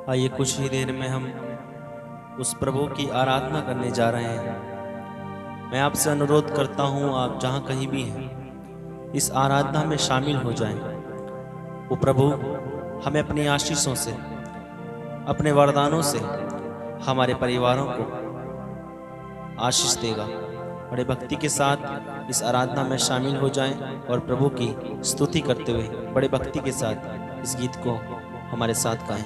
आइए कुछ ही देर में हम उस प्रभु की आराधना करने जा रहे हैं। मैं आपसे अनुरोध करता हूँ, आप जहाँ कहीं भी हैं इस आराधना में शामिल हो जाएं। वो प्रभु हमें अपनी आशीषों से, अपने वरदानों से हमारे परिवारों को आशीष देगा। बड़े भक्ति के साथ इस आराधना में शामिल हो जाएं और प्रभु की स्तुति करते हुए बड़े भक्ति के साथ इस गीत को हमारे साथ गाएं।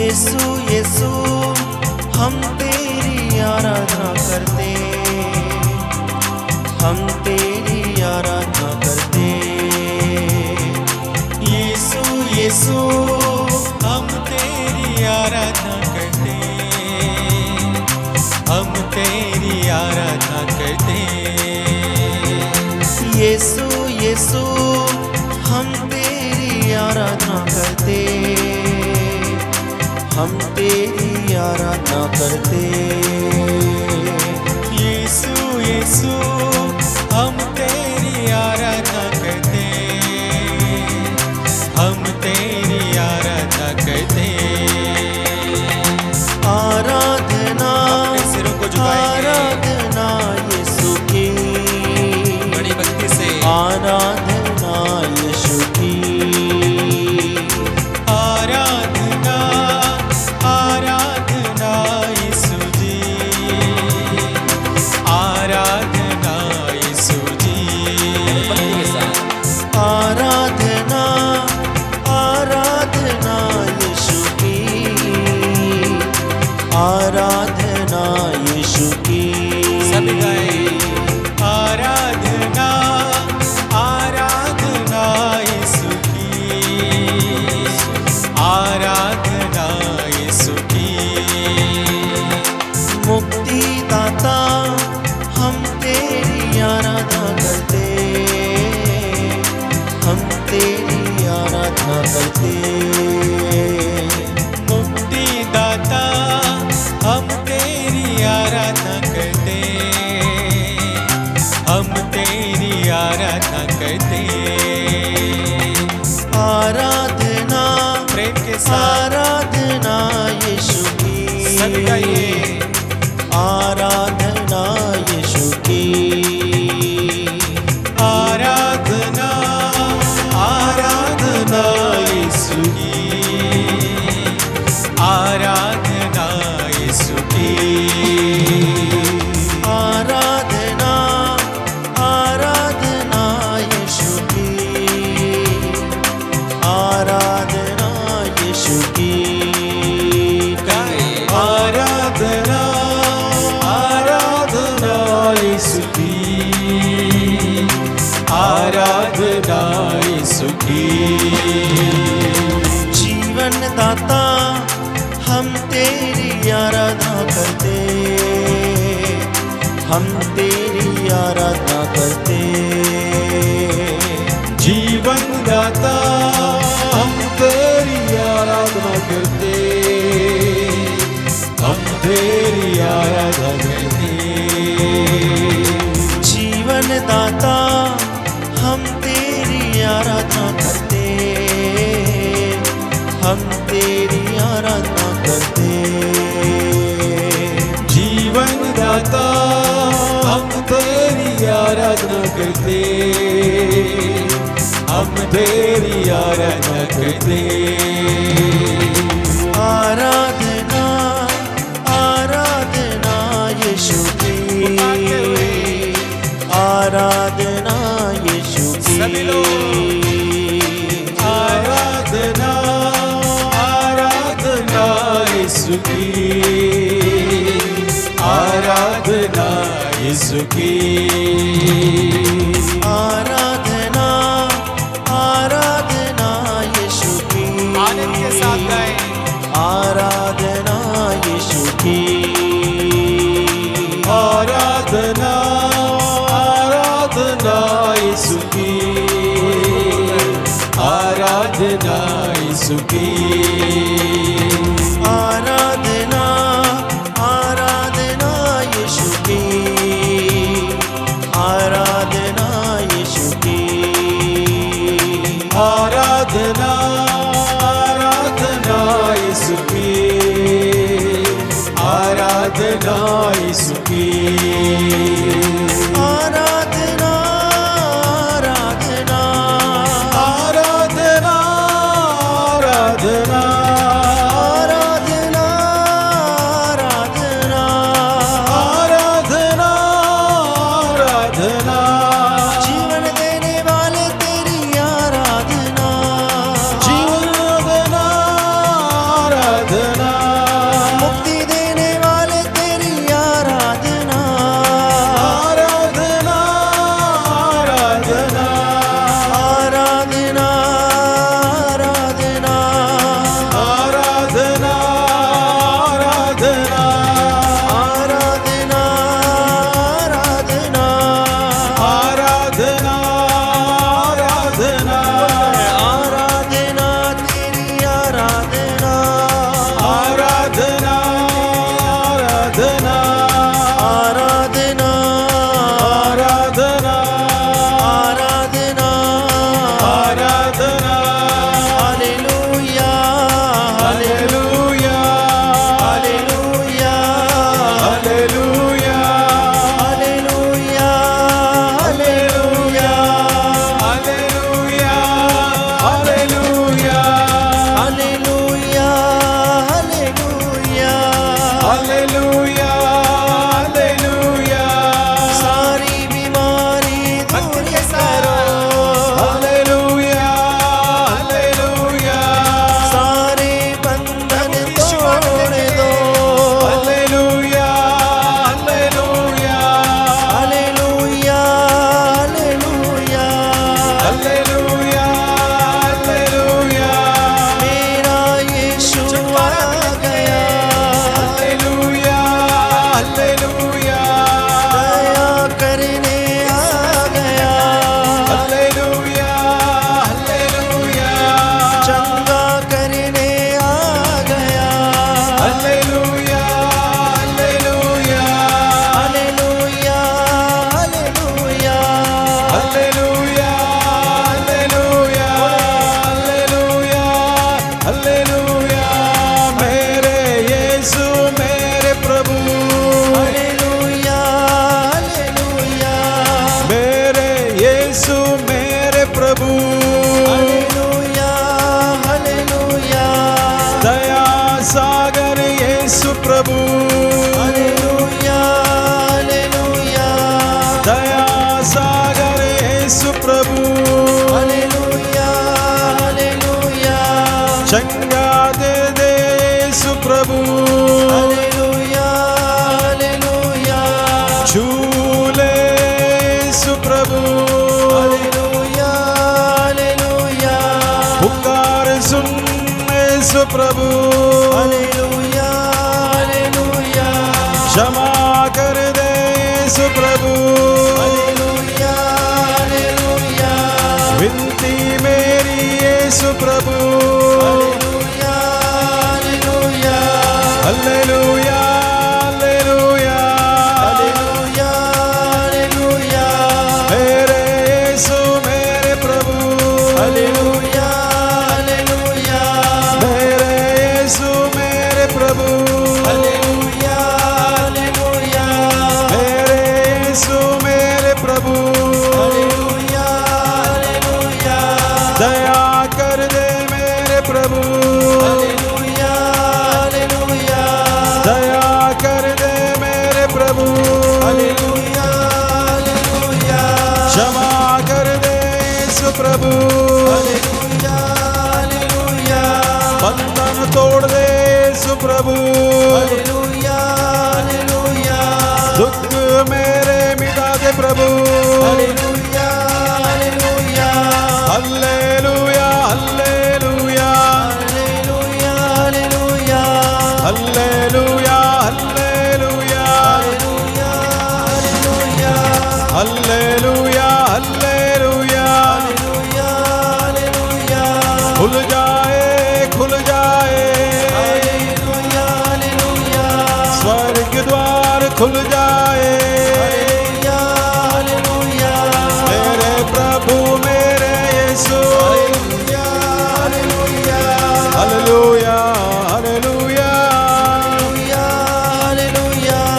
यीशु यीशु हम तेरी आराधना करते, हम तेरी आराधना करते। यीशु यीशु हम तेरी आराधना करते, हम तेरी आराधना करते। यीशु यीशु हम तेरी आराधना करते, हम तेरी आराधना करते। यीशु यीशु हम तेरी आराधना करते, हम तेरी आराधना करते। आराधना सिरों को झुकाएंगे, आराधना यीशु की, बड़ी भक्ति से आराधना यीशु की। आराधना यीशु की, सभी गाएं। आराधना आराधना यीशु की, आराधना यीशु की। मुक्ति दाता हम तेरी आराधना करते, हम तेरी आराधना करते। मुक्ति दाता हम तेरी आराधना करते, हम तेरी आराधना करते। आराधना प्रेम के साथ, आराधना यीशु की, सभी गाइए। आराधना यीशु की, आराधना आराधना यीशु की, आराधना यीशु की। आराधना आराधना यीशु की, आराधना यीशु की। आराधना आराधना यीशु की, आराधना यीशु की। जीवन दाता हम तेरी आराधना करते, हम तेरी आराधना करते। जीवन दाता हम तेरी आराधना करते, हम तेरी आराधना करते। जीवन दाता हम तेरी आराधना करते, हम तेरी आराधना करते। जीवन दाता हम तेरी आराधना करते, हम तेरी आराधना करते। आराधना आराधना यीशु की, आराधना यीशु की। सभी लोग आराधना आराधना यीशु की, आराधना यीशु की। आराधना आराधना यीशु की। आनंद के साथ गाएं। आराधना यीशु की, आराधना आराधना यीशु की, आराधना यीशु की, आराधना आराधना यीशु की, आराधना यीशु की, आराधना आराधना आराधना आराधना आराधना आराधना आराधना आराधना जीवन देने वाले तेरी आराधना, जीवन आराधना मुक्ति देने वाले तेरी आराधना, आराधना आराधना आराधना आराधना आराधना आराधना आराधना आराधना आराधना आराधना आराधना तेरी आराधना, आराधना आराधना आराधना आराधना आराधना आराधना hallelujah hallelujah hallelujah hallelujah hallelujah hallelujah hallelujah hallelujah hallelujah hallelujah hallelujah hallelujah सारी बीमारी दूर करो, हालेलुया हालेलुया सारे बंधन तोड़ दो, hallelujah hallelujah hallelujah hallelujah hallelujah hallelujah मेरा यीशु आ गया, हालेलुया हालेलुया दया करने आ गया, हालेलुया हालेलुया चंगा करने आ गया, hallelujah hallelujah hallelujah hallelujah hallelujah hallelujah hallelujah मेरे यीशु मेरे प्रभु हालेलुया हालेलुया मेरे यीशु मेरे प्रभु हालेलुया हालेलुया दया सागर यीशु प्रभु हालेलुया हालेलुया दया सागर यीशु प्रभु हालेलुया हालेलुया चंगा दे दे यीशु प्रभु हालेलुया हालेलुया झूले यीशु प्रभु हालेलुया हालेलुया पुकार सुन यीशु प्रभु हालेलुया हालेलुया क्षमा कर दे यीशु प्रभु हालेलुया हालेलुया विनती मेरी यीशु प्रभु hallelujah hallelujah hallelujah hallelujah hallelujah hallelujah मेरे यीशु मेरे प्रभु हालेलुया हालेलुया मेरे यीशु मेरे प्रभु हालेलुया हालेलुया मेरे यीशु मेरे प्रभु हालेलुया हालेलुया दया कर दे मेरे प्रभु हालेलुया हालेलुया दया कर दे मेरे प्रभु हालेलुया हालेलुया क्षमा कर दे यीशु प्रभु हालेलुया हालेलुया बंधन तोड़ दे यीशु प्रभु हालेलुया हालेलुया दुख मेरे मिटा दे प्रभु hallelujah hallelujah hallelujah hallelujah hallelujah hallelujah hallelujah hallelujah hallelujah hallelujah hallelujah hallelujah खुल जाए, खुल जाए, हालेलुया हालेलुया स्वर्ग द्वार खुल जाए, हालेलुया हालेलुया मेरे प्रभु मेरे Yeshu, hallelujah hallelujah hallelujah hallelujah hallelujah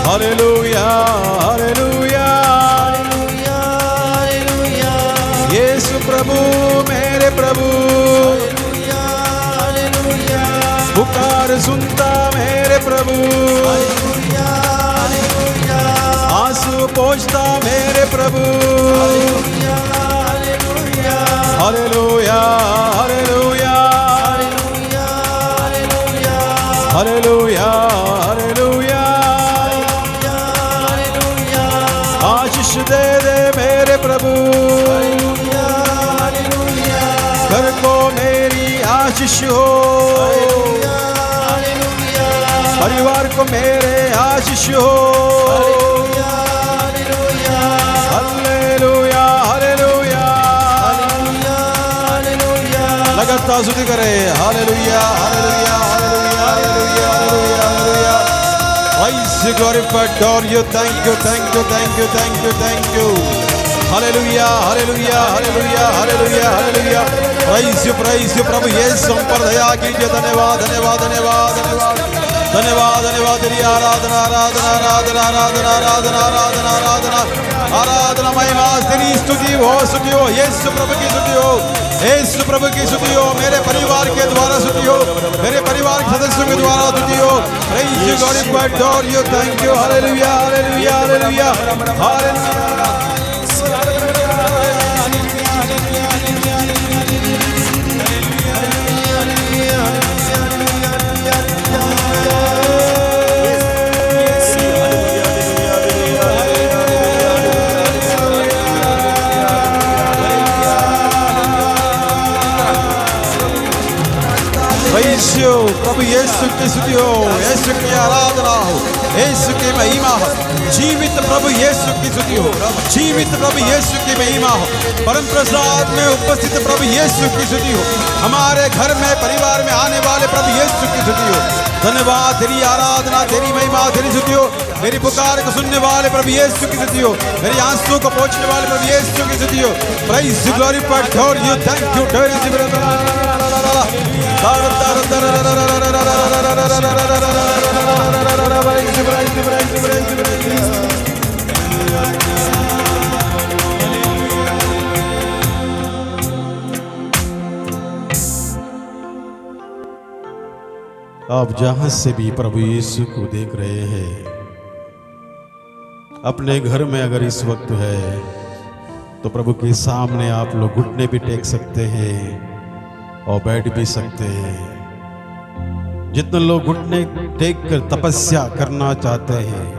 hallelujah hallelujah, hallelujah hallelujah Yeshu प्रभु मेरे प्रभु, हालेलुया हालेलुया पुकार सुनता मेरे प्रभु, हालेलुया हालेलुया आंसू पोंछता मेरे प्रभु, hallelujah hallelujah hallelujah hallelujah hallelujah hallelujah hallelujah, hallelujah आशीष दे दे मेरे प्रभु, हालेलुया हालेलुया घर को मेरी आशीष हो, हालेलुया परिवार को मेरे आशीष हो, hallelujah hallelujah hallelujah, hallelujah hallelujah लगातार स्तुति करे, hallelujah hallelujah hallelujah hallelujah hallelujah hallelujah, praise you, glorify, adore you, thank you, thank you, thank you, thank you, thank you, hallelujah hallelujah hallelujah hallelujah hallelujah, praise you प्रभु यीशु हम पर दया कीजिए, धन्यवाद धन्यवाद धन्यवाद धन्यवाद धन्यवाद धन्यवाद, तेरी आराधना आराधना आराधना आराधना आराधना आराधना आराधना आराधना, महिमा तेरी स्तुति हो, यीशु प्रभु की स्तुति हो, यीशु प्रभु की स्तुति हो, मेरे परिवार के द्वारा स्तुति हो, मेरे परिवार के सदस्यों के द्वारा स्तुति हो, praise you, glorify, adore you, thank you, hallelujah hallelujah hallelujah hallelujah. Yeshu प्रभु यीशु की स्तुति हो, यीशु की आराधना हो, यीशु की महिमा हो, जीवित प्रभु यीशु की स्तुति हो, जीवित प्रभु यीशु की महिमा हो, परम प्रसाद में उपस्थित प्रभु यीशु की स्तुति हो, हमारे घर में परिवार में आने वाले प्रभु यीशु की स्तुति हो, धन्यवाद तेरी आराधना तेरी महिमा तेरी स्तुति हो, मेरी पुकार को सुनने वाले प्रभु यीशु की स्तुति हो, मेरी आंसू को पहुंचने वाले प्रभु यीशु की स्तुति हो, praise you, glorify, adore you, thank you, praise you, आप जहां से भी प्रभु यीशु को देख रहे हैं, अपने घर में अगर इस वक्त है तो प्रभु के सामने आप लोग घुटने भी टेक सकते हैं और बैठ भी सकते हैं। जितने लोग घुटने टेक कर तपस्या करना चाहते हैं,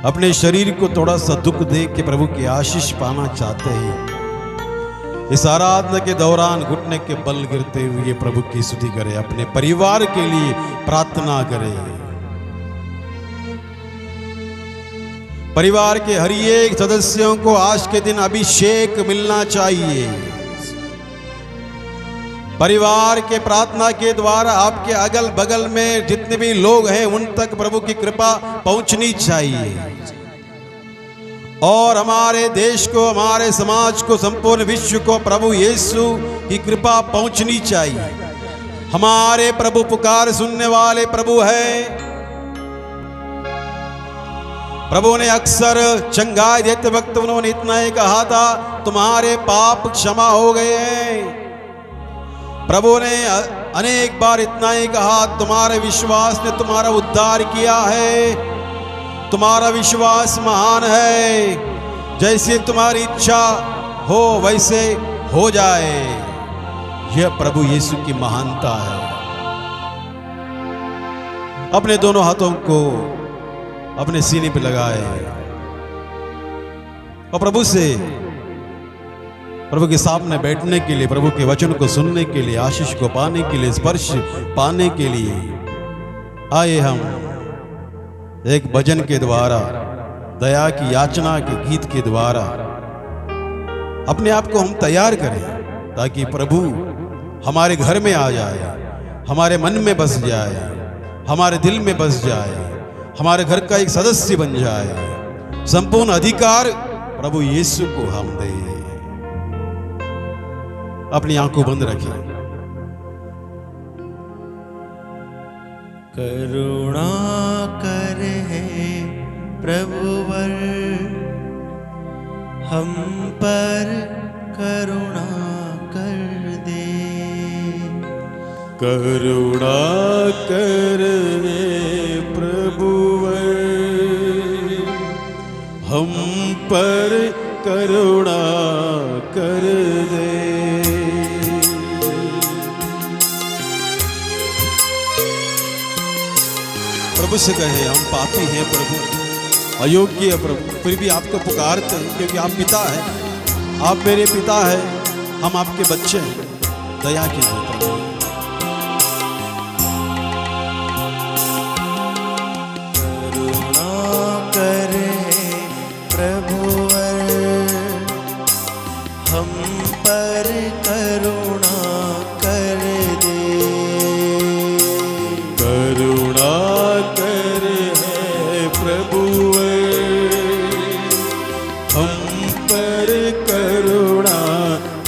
अपने शरीर को थोड़ा सा दुख दे के प्रभु की आशीष पाना चाहते हैं, इस आराधना के दौरान घुटने के बल गिरते हुए प्रभु की स्तुति करें, अपने परिवार के लिए प्रार्थना करें। परिवार के हर एक सदस्यों को आज के दिन अभिषेक मिलना चाहिए। परिवार के प्रार्थना के द्वारा आपके अगल बगल में जितने भी लोग हैं उन तक प्रभु की कृपा पहुंचनी चाहिए, और हमारे देश को, हमारे समाज को, संपूर्ण विश्व को प्रभु यीशु की कृपा पहुंचनी चाहिए। हमारे प्रभु पुकार सुनने वाले प्रभु है। प्रभु ने अक्सर चंगाई देते वक्त उन्होंने इतना ही कहा था, तुम्हारे पाप क्षमा हो गए हैं। प्रभु ने अनेक बार इतना ही कहा, तुम्हारे विश्वास ने तुम्हारा उद्धार किया है, तुम्हारा विश्वास महान है, जैसे तुम्हारी इच्छा हो वैसे हो जाए। यह प्रभु यीशु की महानता है। अपने दोनों हाथों को अपने सीने पे लगाए और प्रभु के सामने बैठने के लिए, प्रभु के वचन को सुनने के लिए, आशीष को पाने के लिए, स्पर्श पाने के लिए आए हम एक भजन के द्वारा, दया की याचना के गीत के द्वारा अपने आप को हम तैयार करें, ताकि प्रभु हमारे घर में आ जाए, हमारे मन में बस जाए, हमारे दिल में बस जाए, हमारे घर का एक सदस्य बन जाए। संपूर्ण अधिकार प्रभु यीशु को हम दे। अपनी आंखों बंद रखिए। करुणा कर है प्रभुवर हम पर करुणा कर दे। करुणा कर प्रभुवर हम पर करुणा कर दे। प्रभु से कहे, हम पापी हैं प्रभु, अयोग्य है प्रभु, फिर भी आपको पुकारते हैं क्योंकि आप पिता हैं, आप मेरे पिता हैं, हम आपके बच्चे हैं। दया कीजिए प्रभु। करुणा कर प्रभुवर हम पर करुणा कर दे। करुणा कर है प्रभुवर हम पर करुणा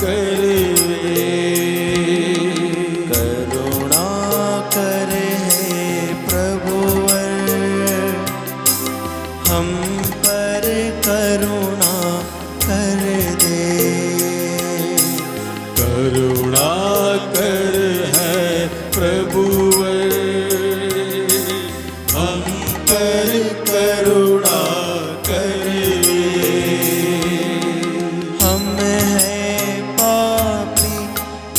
कर दे। करुणा कर प्रभुवर हम पर करुणा कर दे। करुणा कर है प्रभुवर हम पर करुणा कर दे। हम हैं पापी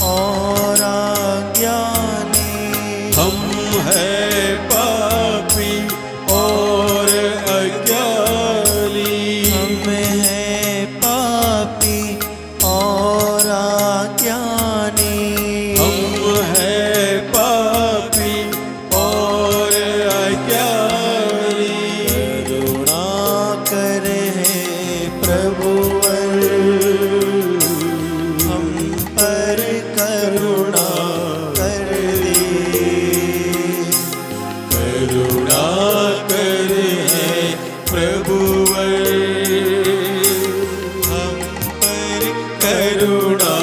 और अज्ञानी, हम हैं पापी और अज्ञानी। हम हैं पापी और अज्ञानी। हम हैं पापी और अज्ञानी। करुणा कर प्रभुवर हम पर करुणा कर दे। करुणा कर है प्रभुवर हम पर करुणा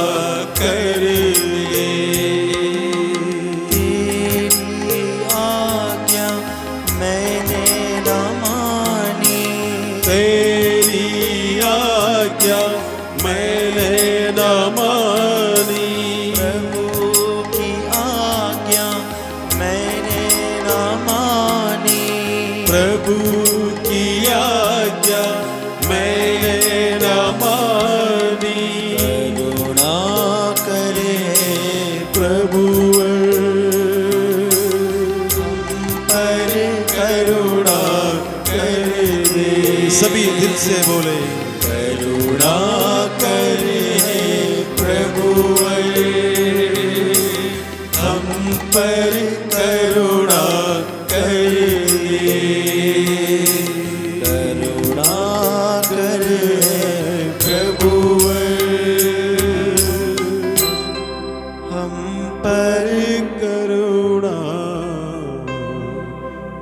कर दे। तेरी आज्ञा मैंने न मानी, तेरी आज्ञा मैंने न मानी। प्रभु की आज्ञा मैंने न मानी। प्रभु की आज्ञा मैंने न मानी। करुणा कर प्रभुवर पर करुणा कर दे। सभी दिल से बोले, करुणा कर प्रभुवर हम पर करुणा कर दे। करुणा कर प्रभुवर हम पर करुणा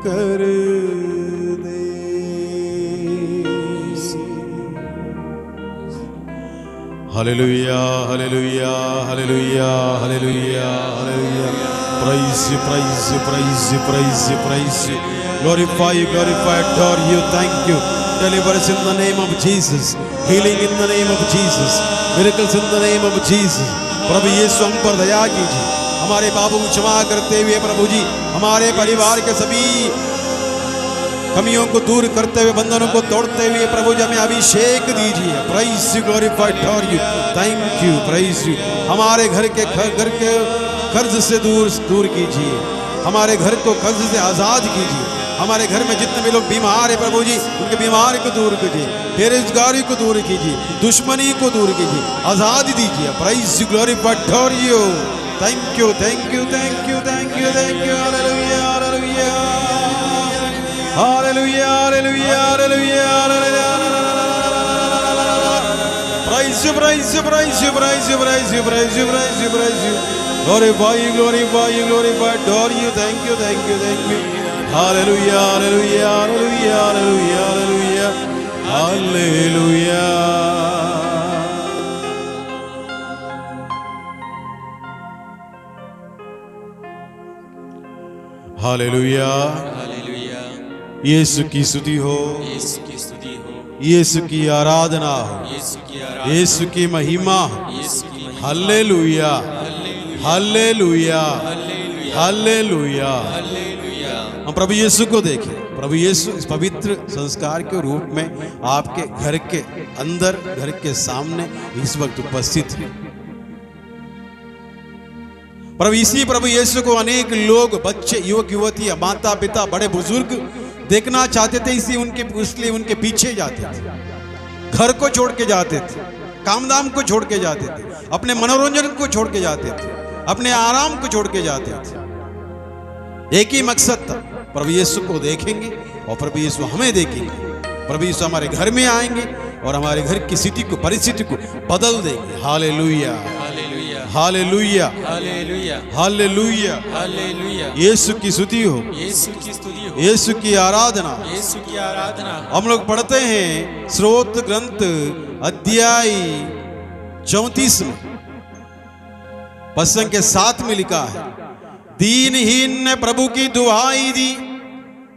कर दे। Hallelujah, hallelujah, hallelujah, hallelujah, hallelujah. Praise you, praise you, praise you, praise you, praise you. Glorify you, glorify, adore you, thank you. Deliverance in the name of Jesus. Healing in the name of Jesus. Miracles in the name of Jesus. प्रभु यीशु हम पर दया कीजिए। हमारे पापों को क्षमा करते हुए प्रभु जी हमारे परिवार के सभी कमियों को दूर करते हुए, बंधनों को तोड़ते हुए प्रभु जी हमें अभिषेक दीजिए। Praise you, glorify, adore you, thank you, praise you. हमारे घर के कर्ज से दूर कीजिए, हमारे घर को कर्ज से आजाद कीजिए। हमारे घर में जितने भी लोग बीमार है प्रभु जी उनके बीमारी को दूर कीजिए, बेरोजगारी को दूर कीजिए, दुश्मनी को दूर कीजिए, आजादी दीजिए। Praise you, glorify, adore you, thank you, thank you, thank you, thank you, thank you. Hallelujah, hallelujah, hallelujah, hallelujah, hallelujah, hallelujah. Praise you, praise you, praise you, praise you, praise you, praise you, praise you, praise you. Glorify you, glorify you, glorify, adore you. Thank you, thank you, thank you. Hallelujah, hallelujah, hallelujah, hallelujah, hallelujah, hallelujah. Hallelujah, Yeshu की स्तुति हो, यीशु की स्तुति हो, यीशु की आराधना हो, यीशु की आराधना, यीशु की महिमा हो। यीशु की महिमा, हालेलुया, हालेलुया, हालेलुया। हालेलुया। हम प्रभु यीशु को देखें। प्रभु यीशु इस पवित्र संस्कार के रूप में आपके घर के अंदर, घर के सामने इस वक्त उपस्थित है। प्रभु इसी प्रभु यीशु को अनेक लोग, बच्चे, युवक युवती, माता पिता, बड़े बुजुर्ग देखना चाहते थे, इसलिए उनके पीछे जाते थे, घर को छोड़ के जाते थे, काम धाम को छोड़ के जाते थे, अपने मनोरंजन को छोड़ के जाते थे, अपने आराम को छोड़ के जाते थे। एक ही मकसद था, प्रभु यीशु को देखेंगे और प्रभु यीशु हमें देखेंगे। प्रभु यीशु हमारे घर में आएंगे और हमारे घर की स्थिति को, परिस्थिति को बदल देंगे। Hallelujah, hallelujah, hallelujah, hallelujah, hallelujah. Hallelujah. Yeshu की स्तुति हो, यीशु की स्तुति हो, यीशु की आराधना। यीशु की आराधना। हम लोग पढ़ते हैं स्रोत ग्रंथ अध्याय 34 में प्रसंग के 7 में लिखा है, दीनहीन ने प्रभु की दुहाई दी,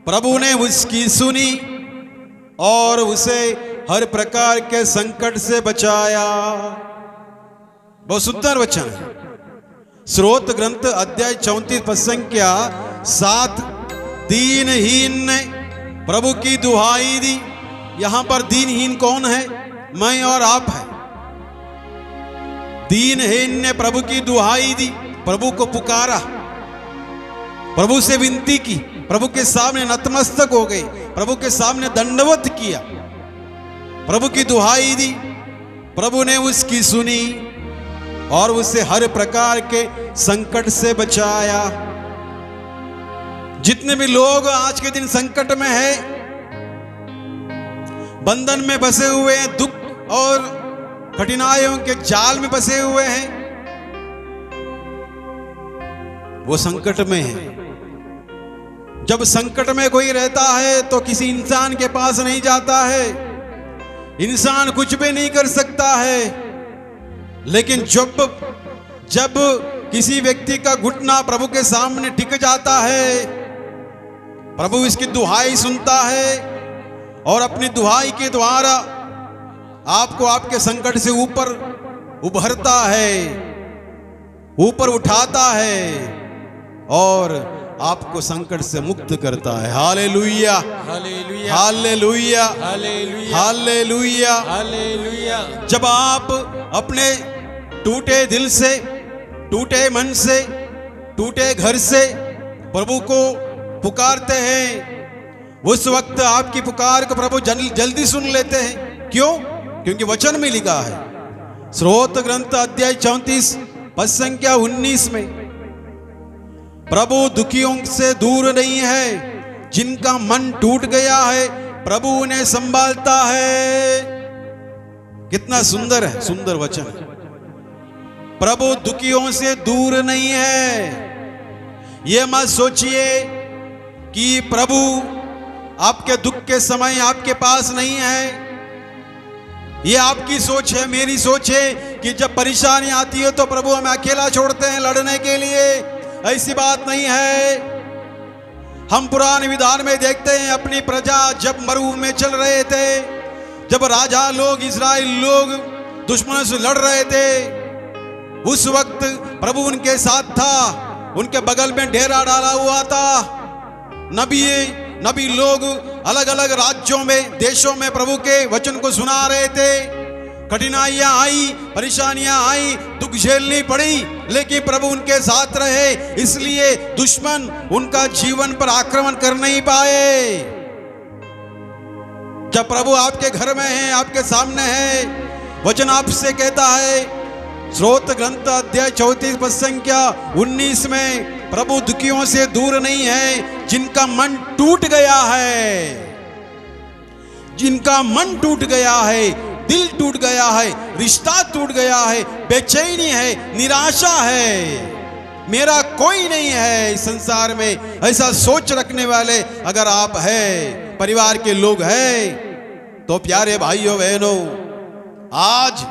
प्रभु ने उसकी सुनी और उसे हर प्रकार के संकट से बचाया। बहुत सुंदर वचन है। स्रोत ग्रंथ अध्याय 34 प्रसंग क्या 7, दीनहीन ने प्रभु की दुहाई दी। यहां पर दीनहीन कौन है? मैं और आप है। दीनहीन ने प्रभु की दुहाई दी, प्रभु को पुकारा, प्रभु से विनती की, प्रभु के सामने नतमस्तक हो गए, प्रभु के सामने दंडवत किया, प्रभु की दुहाई दी, प्रभु ने उसकी सुनी और उसे हर प्रकार के संकट से बचाया। जितने भी लोग आज के दिन संकट में हैं, बंधन में बसे हुए हैं, दुख और कठिनाइयों के जाल में बसे हुए हैं, वो संकट में है। जब संकट में कोई रहता है तो किसी इंसान के पास नहीं जाता है, इंसान कुछ भी नहीं कर सकता है। लेकिन जब किसी व्यक्ति का घुटना प्रभु के सामने टिक जाता है, प्रभु इसकी दुहाई सुनता है और अपनी दुहाई के द्वारा आपको आपके संकट से ऊपर उभरता है, ऊपर उठाता है और आपको संकट से मुक्त करता है। Hallelujah, hallelujah, hallelujah, hallelujah, hallelujah. Hallelujah. जब आप अपने टूटे दिल से, टूटे मन से, टूटे घर से प्रभु को पुकारते हैं, उस वक्त आपकी पुकार को प्रभु जल्दी सुन लेते हैं। क्यों? क्योंकि वचन में लिखा है, स्रोत ग्रंथ अध्याय 34 पद संख्या 19 में, प्रभु दुखियों से दूर नहीं है, जिनका मन टूट गया है प्रभु उन्हें संभालता है। कितना सुंदर है, सुंदर वचन। प्रभु दुखियों से दूर नहीं है। यह मत सोचिए कि प्रभु आपके दुख के समय आपके पास नहीं है। यह आपकी सोच है, मेरी सोच है कि जब परेशानी आती है तो प्रभु हमें अकेला छोड़ते हैं लड़ने के लिए। ऐसी बात नहीं है। हम पुराने विधान में देखते हैं, अपनी प्रजा जब मरुभूमि में चल रहे थे, जब राजा लोग, इस्राएल लोग दुश्मनों से लड़ रहे थे, उस वक्त प्रभु उनके साथ था, उनके बगल में डेरा डाला हुआ था। नबी लोग अलग अलग राज्यों में, देशों में प्रभु के वचन को सुना रहे थे। कठिनाइयां आई, परेशानियां आई, दुख झेलनी पड़ी, लेकिन प्रभु उनके साथ रहे, इसलिए दुश्मन उनका जीवन पर आक्रमण कर नहीं पाए। जब प्रभु आपके घर में है, आपके सामने है, वचन आपसे कहता है, स्रोत ग्रंथ अध्याय 34 पद संख्या 19 में, प्रभु दुखियों से दूर नहीं है, जिनका मन टूट गया है, जिनका मन टूट गया है, दिल टूट गया है, रिश्ता टूट गया है, बेचैनी है, निराशा है। मेरा कोई नहीं है इस संसार में, ऐसा सोच रखने वाले अगर आप है, परिवार के लोग हैं, तो प्यारे भाइयों बहनों, आज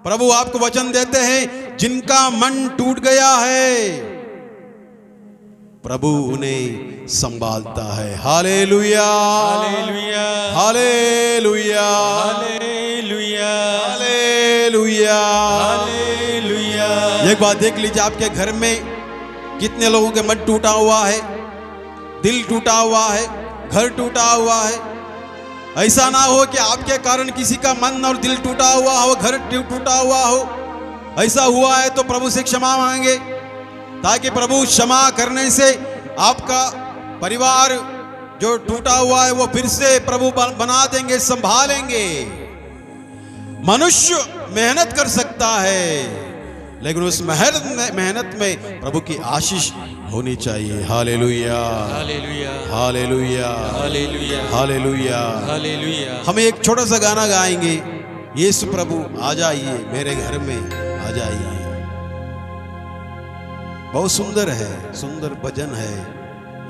प्रभु आपको वचन देते हैं, जिनका मन टूट गया है प्रभु उन्हें संभालता है। Hallelujah, hallelujah, hallelujah, hallelujah, hallelujah, hallelujah. एक बात देख लीजिए, आपके घर में कितने लोगों के मन टूटा हुआ है, दिल टूटा हुआ है, घर टूटा हुआ है। ऐसा ना हो कि आपके कारण किसी का मन और दिल टूटा हुआ हो, घर टूटा हुआ हो। ऐसा हुआ है तो प्रभु से क्षमा मांगे, ताकि प्रभु क्षमा करने से आपका परिवार जो टूटा हुआ है वो फिर से प्रभु बना देंगे, संभालेंगे। मनुष्य मेहनत कर सकता है, लेकिन उस मेहनत में प्रभु की आशीष होनी चाहिए। Hallelujah, hallelujah, hallelujah, hallelujah, hallelujah, hallelujah. हम एक छोटा सा गाना गाएंगे, यीशु प्रभु आ जाइए मेरे घर में आ जाइए। बहुत सुंदर है, सुंदर भजन है।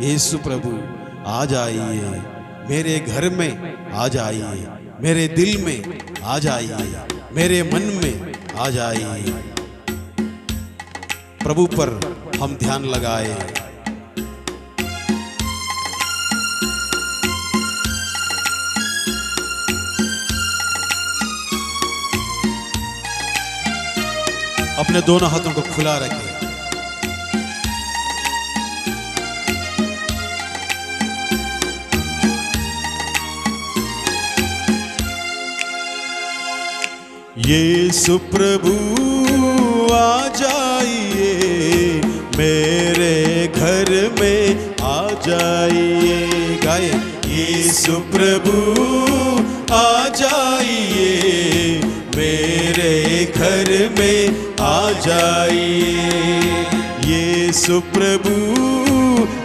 यीशु प्रभु आ जाइए मेरे घर में आ जाइए, मेरे दिल में आ जाइए, मेरे मन में आ जाइए। प्रभु पर हम ध्यान लगाए। अपने दोनों हाथों को खुला रखें। यीशु प्रभु आ जाइए मेरे घर में आ जाइए। गाए, यीशु प्रभु आ जाइए मेरे घर में आ जाइए। यीशु प्रभु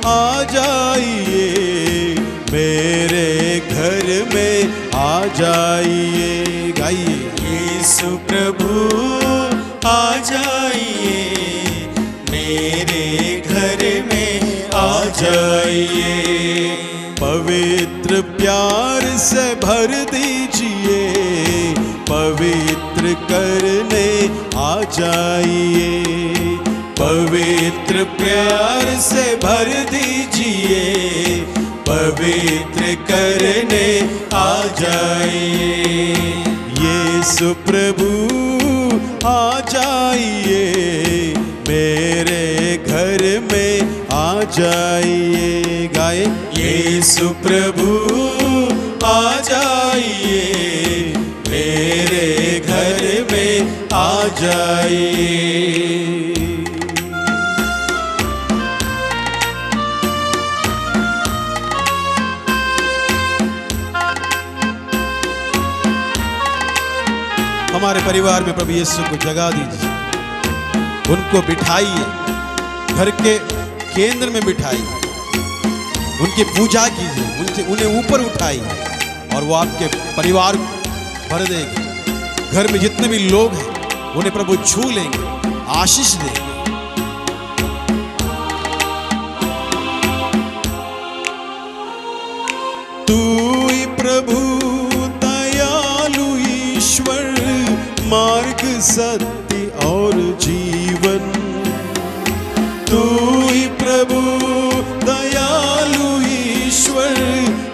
आ जाइए मेरे घर में आ जाइए। गाइए, यीशु प्रभु आ जाइए मेरे घर में आ जाइए। पवित्र प्यार से भर दीजिए, पवित्र करने आ जाइए। पवित्र प्यार से भर दीजिए, पवित्र करने आ जाइए। यीशु प्रभु आ जाइए मेरे घर में आ जाइए। गाए, यीशु प्रभु आ जाइए मेरे घर में आ जाइए। हमारे परिवार में प्रभु यीशु को जगह दीजिए, उनको बिठाइए, घर के केंद्र में बिठाइए, उनकी पूजा कीजिए, उन्हें ऊपर उठाइए और वो आपके परिवार भर देंगे। घर में जितने भी लोग हैं उन्हें प्रभु छू लेंगे, आशीष देंगे। तू ही प्रभु दयालु ईश्वर, मार्ग सत्य और जीवन। तू ही प्रभु दयालु ईश्वर,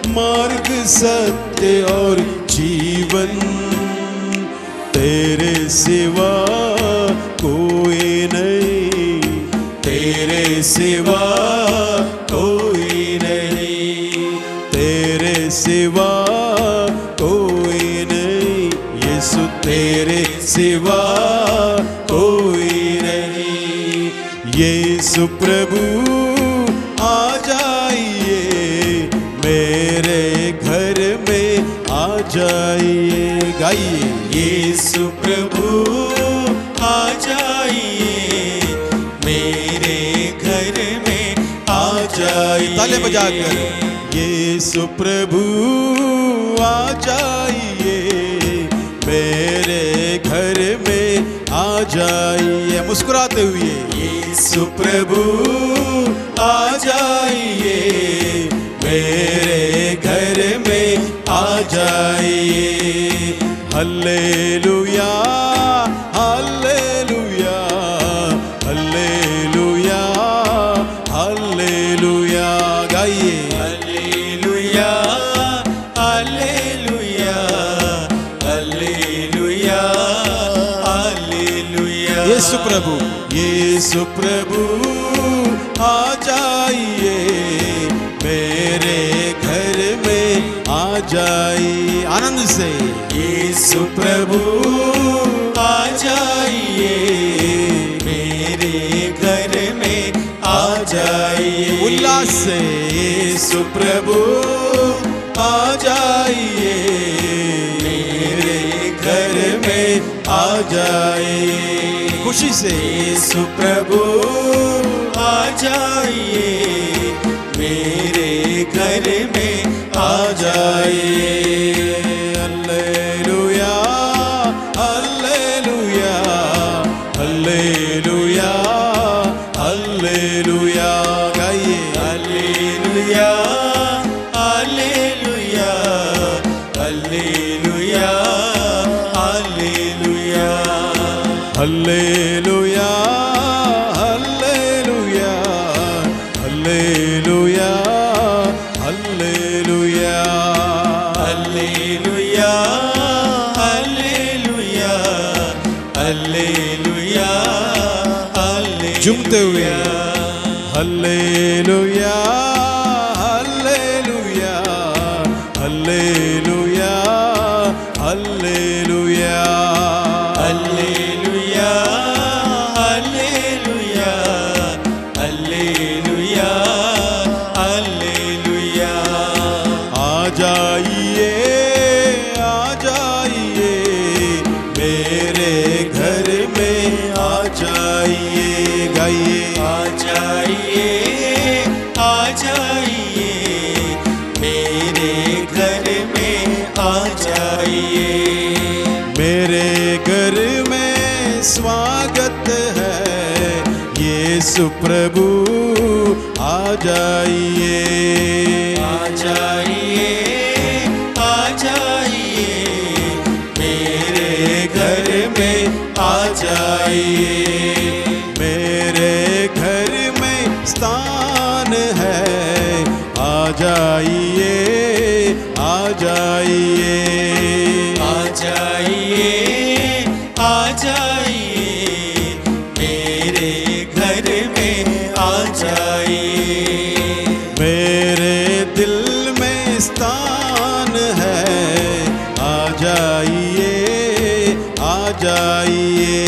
मार्ग सत्य और जीवन। तेरे सिवा कोई नहीं, तेरे सिवा कोई नहीं, तेरे सिवा कोई नहीं। यीशु तेरे सिवा कोई नहीं। यीशु प्रभु आ जाइए मेरे घर में आ जाइए। गाइए, यीशु प्रभु आ जाइए मेरे घर में आ जाइए। ताले बजाकर, यीशु प्रभु आ जाइए मेरे घर में आ जाइए मुस्कुराते हुए, यीशु प्रभु आ जाइए, मेरे घर में आ जाइए। हल्लेलुया हल्लेलुया हल्लेलुया हल्लेलुया, गाइए hallelujah hallelujah hallelujah hallelujah. Yeshu प्रभु आ जाइए, मेरे घर में आ जाइए। आनंद से यीशु प्रभु आ जाइए, मेरे घर में आ जाइए। उल्लास से यीशु प्रभु आ जाइए, मेरे घर में आ जाइए। खुशी से यीशु प्रभु आ जाइए, मेरे घर में आ जाइए। हल्लेलुया हल्लेलुया हल्लेलुया हल्लेलुया, गाइए hallelujah hallelujah hallelujah hallelujah. Hallelujah hallelujah hallelujah hallelujah hallelujah hallelujah hallelujah hallelujah. झूमते हुए hallelujah hallelujah hallelujah hallelujah hallelujah hallelujah hallelujah hallelujah. आ जाइए मेरे घर में आ जाइए, गाइए आ जाइए मेरे घर में आ जाइए। मेरे घर में स्वागत है, यीशु प्रभु आ जाइए। आ जाइए मेरे घर में आ जाइए। मेरे घर में स्थान है, आ जाइए आ जाइए आ जाइए मेरे घर में आ जाइए। मेरे दिल में स्थान है, आ जाइए आ जाइए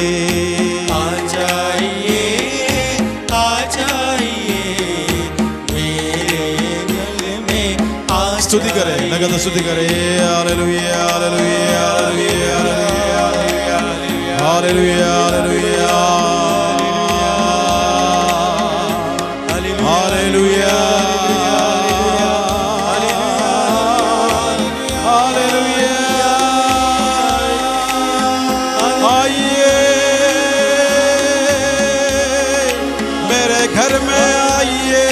आ जाइए मेरे दिल में आ। स्तुति करें, नगद स्तुति करें। Hallelujah hallelujah hallelujah hallelujah hallelujah hallelujah hallelujah. आइए मेरे घर में आइए।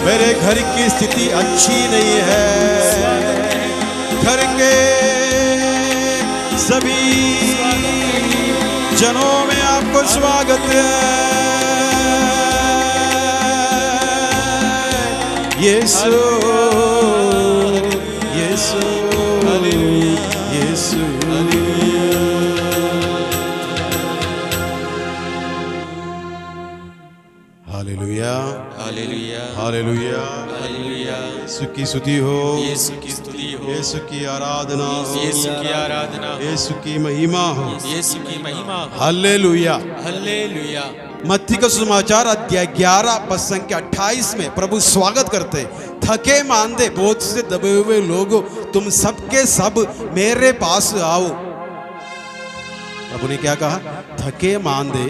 मेरे घर की स्थिति अच्छी नहीं है, घर के सभी जनों में आपको स्वागत है। Yeshu Yeshu Yeshu. Hallelujah hallelujah hallelujah. Hallelujah. Yeshu की स्तुति हो, यीशु की स्तुति हो, यीशु की आराधना हो, यीशु की आराधना हो, यीशु की महिमा हो। यीशु की महिमा हो। हालेलुया। हालेलुया। मत्ती का सुसमाचार अध्याय 11 पद संख्या 28 में प्रभु स्वागत करते, थके मांदे बोझ से दबे हुए लोगों, तुम सबके सब मेरे पास आओ। प्रभु ने क्या कहा? थके मांदे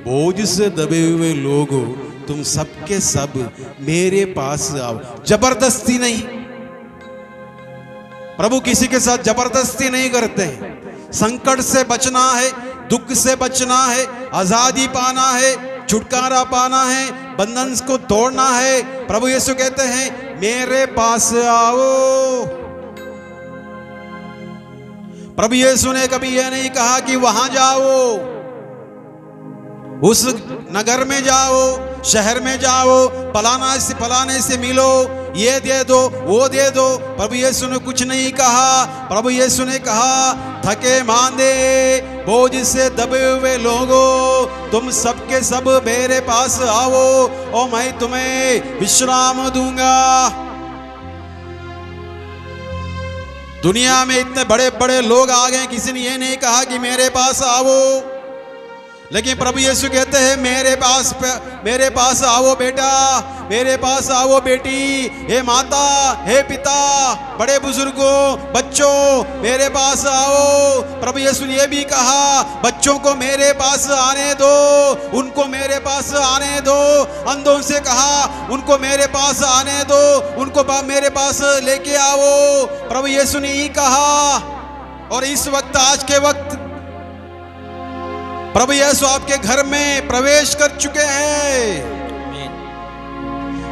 बोझ से दबे हुए लोगों, तुम सबके सब मेरे पास आओ। जबरदस्ती नहीं, प्रभु किसी के साथ जबरदस्ती नहीं करते हैं। संकट से बचना है, दुख से बचना है, आजादी पाना है, छुटकारा पाना है, बंधन को तोड़ना है, प्रभु यीशु कहते हैं मेरे पास आओ। प्रभु यीशु ने कभी यह नहीं कहा कि वहां जाओ, उस नगर में जाओ, शहर में जाओ, फलाने से मिलो, ये दे दो, वो दे दो। प्रभु यीशु ने कुछ नहीं कहा। प्रभु यीशु ने कहा थके मांदे बोझ से दबे हुए लोगों, तुम सबके सब मेरे पास आओ और मैं तुम्हें विश्राम दूंगा। दुनिया में इतने बड़े बड़े लोग आ गए, किसी ने ये नहीं कहा कि मेरे पास आओ, लेकिन प्रभु यीशु कहते हैं मेरे पास आओ बेटा, मेरे पास आओ बेटी, हे माता, हे पिता, बड़े बुजुर्गों, बच्चों, मेरे पास आओ। प्रभु यीशु ने यह भी कहा बच्चों को मेरे पास आने दो, उनको मेरे पास आने दो। अंधों से कहा उनको मेरे पास आने दो, उनको मेरे पास लेके आओ। प्रभु यीशु ने ही कहा। और इस वक्त, आज के वक्त प्रभु यीशु आपके घर में प्रवेश कर चुके हैं।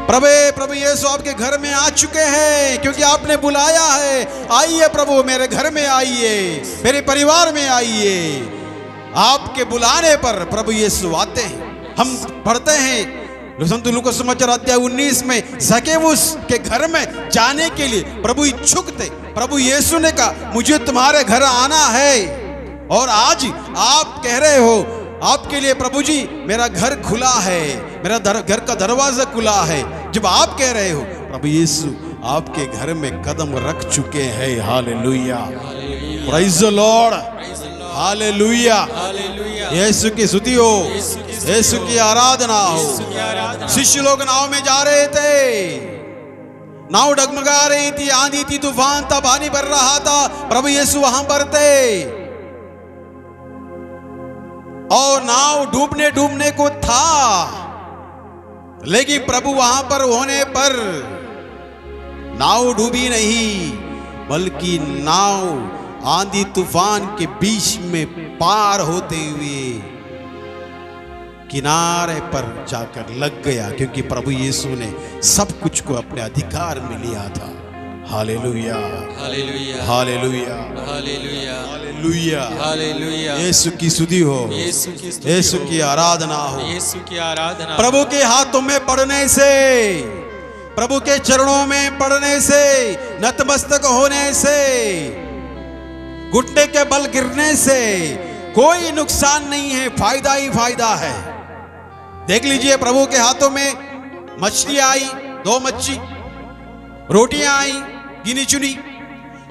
प्रभु यीशु आपके घर में आ चुके हैं, क्योंकि आपने बुलाया है, आइए प्रभु मेरे घर में आइए, मेरे परिवार में आइए। आपके बुलाने पर प्रभु यीशु आते हैं। हम पढ़ते हैं संत लूका समाचार अध्याय 19 में, ज़केउस के घर में जाने के लिए प्रभु इच्छुक थे। प्रभु यीशु ने कहा मुझे तुम्हारे घर आना है। और आज आप कह रहे हो आपके लिए प्रभु जी मेरा घर खुला है, मेरा घर का दरवाजा खुला है। जब आप कह रहे हो, प्रभु यीशु आपके घर में कदम रख चुके हैं। Hallelujah, praise the Lord, hallelujah. Yeshu की स्तुति हो, यीशु की आराधना हो। शिष्य लोग नाव में जा रहे थे, नाव डगमगा रही थी, आंधी थी, तूफान था, पानी भर रहा था। प्रभु यीशु वहां पर थे और नाव डूबने को था, लेकिन प्रभु वहां पर होने पर नाव डूबी नहीं, बल्कि नाव आंधी तूफान के बीच में पार होते हुए किनारे पर जाकर लग गया, क्योंकि प्रभु यीशु ने सब कुछ को अपने अधिकार में लिया था। Hallelujah, hallelujah, hallelujah, hallelujah, hallelujah, hallelujah. Yeshu की स्तुति हो, यीशु की आराधना हो, यीशु की आराधना। प्रभु के हाथों में पड़ने से, प्रभु के चरणों में पड़ने से, नतमस्तक होने से, घुटने के बल गिरने से कोई नुकसान नहीं है, फायदा ही फायदा है। देख लीजिए, प्रभु के हाथों में मछली आई, 2 मच्छी, रोटियां आई गिनी चुनी,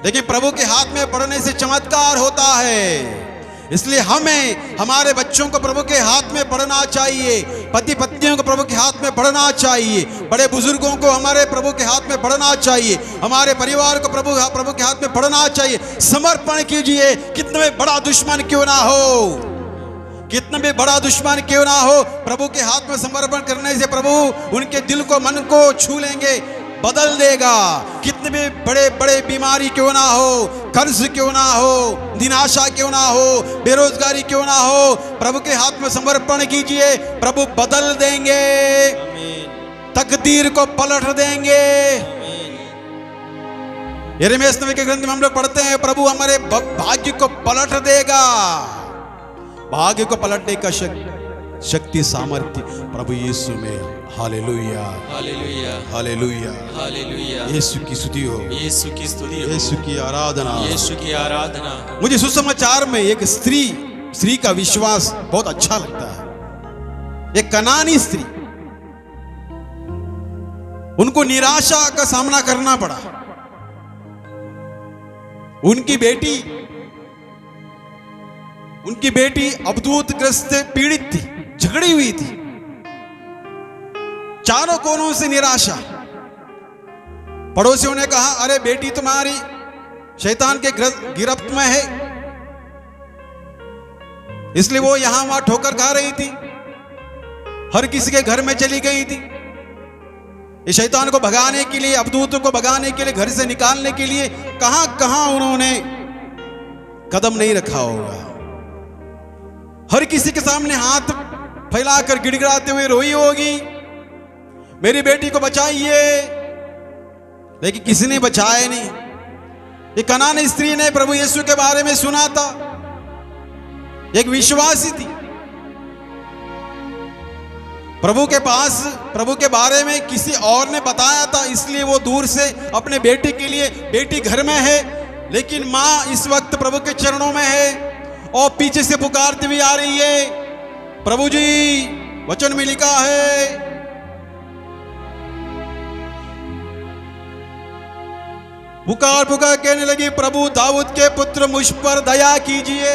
लेकिन प्रभु के हाथ में पड़ने से चमत्कार होता है। इसलिए हमें हमारे बच्चों को प्रभु के हाथ में पढ़ना चाहिए, पति पत्नियों को प्रभु के हाथ में पढ़ना चाहिए, बड़े बुजुर्गों को हमारे प्रभु के हाथ में पढ़ना चाहिए, हमारे परिवार को प्रभु के हाथ में पढ़ना चाहिए। समर्पण कीजिए, कितना भी बड़ा दुश्मन क्यों ना हो, कितना भी बड़ा दुश्मन क्यों ना हो, प्रभु के हाथ में समर्पण करने से प्रभु उनके दिल को, मन को छू लेंगे, बदल देगा। कितने भी बड़े बड़े बीमारी क्यों ना हो, कर्ज क्यों ना हो, निराशा क्यों ना हो, बेरोजगारी क्यों ना हो, प्रभु के हाथ में समर्पण कीजिए, प्रभु बदल देंगे, तकदीर को पलट देंगे। यिर्मयाह नबी के ग्रंथ में हम लोग पढ़ते हैं, प्रभु हमारे भाग्य को पलट देगा। भाग्य को पलटने का शक्ति, सामर्थ्य प्रभु यीशु में। Hallelujah, hallelujah, hallelujah, hallelujah. Yeshu की स्तुति हो, यीशु की स्तुति हो, यीशु की आराधना, यीशु की आराधना। मुझे सुसमाचार में एक स्त्री का विश्वास बहुत अच्छा लगता है। एक कनानी स्त्री, उनको निराशा का सामना करना पड़ा। उनकी बेटी अवधूत ग्रस्त पीड़ित थी, झगड़ी हुई थी, चारों कोनों से निराशा। पड़ोसियों ने कहा अरे बेटी तुम्हारी शैतान के गिरफ्त में है, इसलिए वो यहां वहां ठोकर खा रही थी, हर किसी के घर में चली गई थी। इस शैतान को भगाने के लिए, अवधूत को भगाने के लिए, घर से निकालने के लिए कहां कहां उन्होंने कदम नहीं रखा होगा। हर किसी के सामने हाथ फैलाकर गिड़गिड़ाते हुए रोई होगी, मेरी बेटी को बचाइए, लेकिन किसी ने बचाया नहीं। एक कनानी स्त्री ने प्रभु यीशु के बारे में सुना था, एक विश्वासी थी, प्रभु के पास प्रभु के बारे में किसी और ने बताया था, इसलिए वो दूर से अपने बेटी के लिए, बेटी घर में है लेकिन माँ इस वक्त प्रभु के चरणों में है और पीछे से पुकारती हुई आ रही है, प्रभु जी वचन में लिखा है, पुकार पुकार कहने लगी, प्रभु दाऊद के पुत्र मुझ पर दया कीजिए,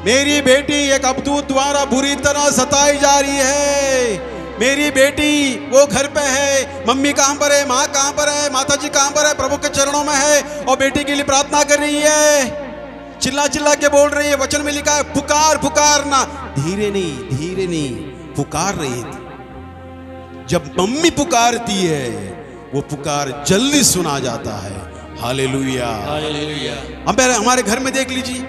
मेरी बेटी एक अबदूत द्वारा बुरी तरह सताई जा रही है, मेरी बेटी वो घर पे है, मम्मी कहां पर है, माँ कहां पर है, माता जी कहां पर है, प्रभु के चरणों में है और बेटी के लिए प्रार्थना कर रही है, चिल्ला चिल्ला के बोल रही है। वचन में लिखा है पुकार पुकारना, धीरे नहीं पुकार रही थी। जब मम्मी पुकारती है वो पुकार जल्दी सुना जाता है। Hallelujah hallelujah. हमारे घर में देख लीजिए,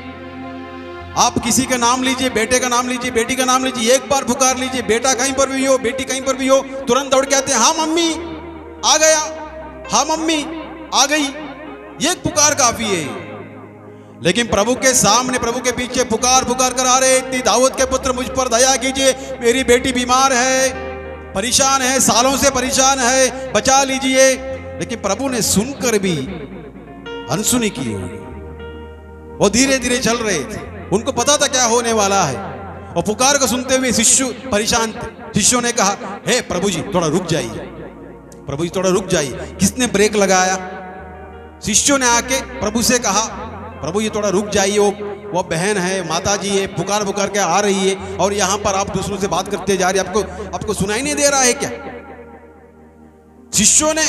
आप किसी का नाम लीजिए, बेटे का नाम लीजिए, बेटी का नाम लीजिए, एक बार पुकार लीजिए, बेटा कहीं पर भी हो, बेटी कहीं पर भी हो, तुरंत दौड़ के आते हैं, हाँ मम्मी आ गया, हाँ मम्मी आ गई, ये पुकार काफी है। लेकिन प्रभु के सामने, प्रभु के पीछे पुकार पुकार कर आ रहे, इतनी दाऊद के पुत्र मुझ पर दया कीजिए, मेरी बेटी बीमार है, परेशान है, सालों से परेशान है, बचा लीजिए। लेकिन प्रभु ने सुनकर भी अनसुनी की होगी, वो धीरे धीरे चल रहे थे, उनको पता था क्या होने वाला है, और पुकार को सुनते हुए शिष्य परेशान थे। शिष्यों ने कहा, हे प्रभु जी थोड़ा रुक जाइए, प्रभु जी थोड़ा रुक जाइए। किसने ब्रेक लगाया? शिष्यों ने आके प्रभु से कहा, प्रभु जी थोड़ा रुक जाइए, वो बहन है, माता जी है, पुकार पुकार के आ रही है और यहाँ पर आप दूसरों से बात करते जा रहे हैं, आपको सुनाई नहीं दे रहा है क्या? शिष्यों ने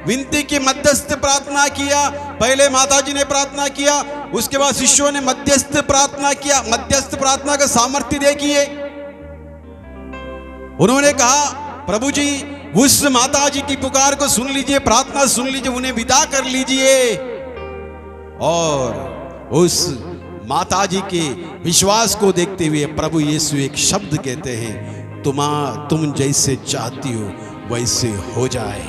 विनती की, मध्यस्थ प्रार्थना किया। पहले माता जी ने प्रार्थना किया, उसके बाद शिष्यों ने मध्यस्थ प्रार्थना किया। मध्यस्थ प्रार्थना का सामर्थ्य देखिए, उन्होंने कहा, प्रभु जी उस माता जी की पुकार को सुन लीजिए, प्रार्थना सुन लीजिए, उन्हें विदा कर लीजिए। और उस माता जी के विश्वास को देखते हुए प्रभु यीशु एक शब्द कहते हैं, तुम जैसे चाहती हो वैसे हो जाए।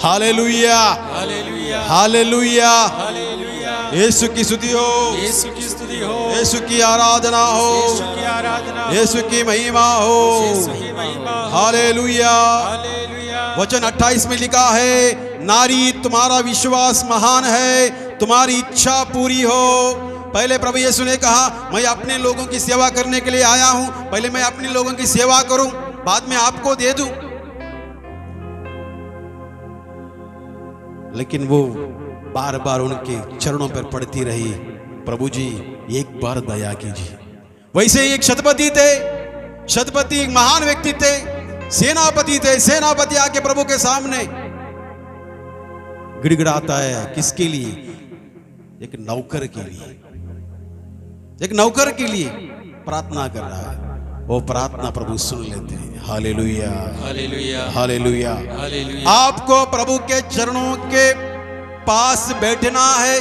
Hallelujah hallelujah hallelujah hallelujah. Yeshu की स्तुति हो, यीशु की स्तुति हो, यीशु की आराधना हो, यीशु की आराधना, यीशु की महिमा हो। यीशु की महिमा हो। Hallelujah hallelujah. वचन 28 में लिखा है, नारी तुम्हारा विश्वास महान है, तुम्हारी इच्छा पूरी हो। पहले प्रभु यीशु ने कहा, मैं अपने लोगों की सेवा करने के लिए आया हूं, पहले मैं अपने लोगों की सेवा करूं, बाद में आपको दे दूं। लेकिन वो बार बार उनके चरणों पर पड़ती रही, प्रभु जी एक बार दया कीजिए। वैसे ही एक शतपति थे, शतपति एक महान व्यक्ति थे, सेनापति थे। सेनापति आके प्रभु के सामने गिड़गिड़ाता है, किसके लिए? एक नौकर के लिए, एक नौकर के लिए प्रार्थना कर रहा है। वो प्रार्थना प्रभु सुन लेते हैं। Hallelujah hallelujah hallelujah hallelujah. आपको प्रभु के चरणों के पास बैठना है,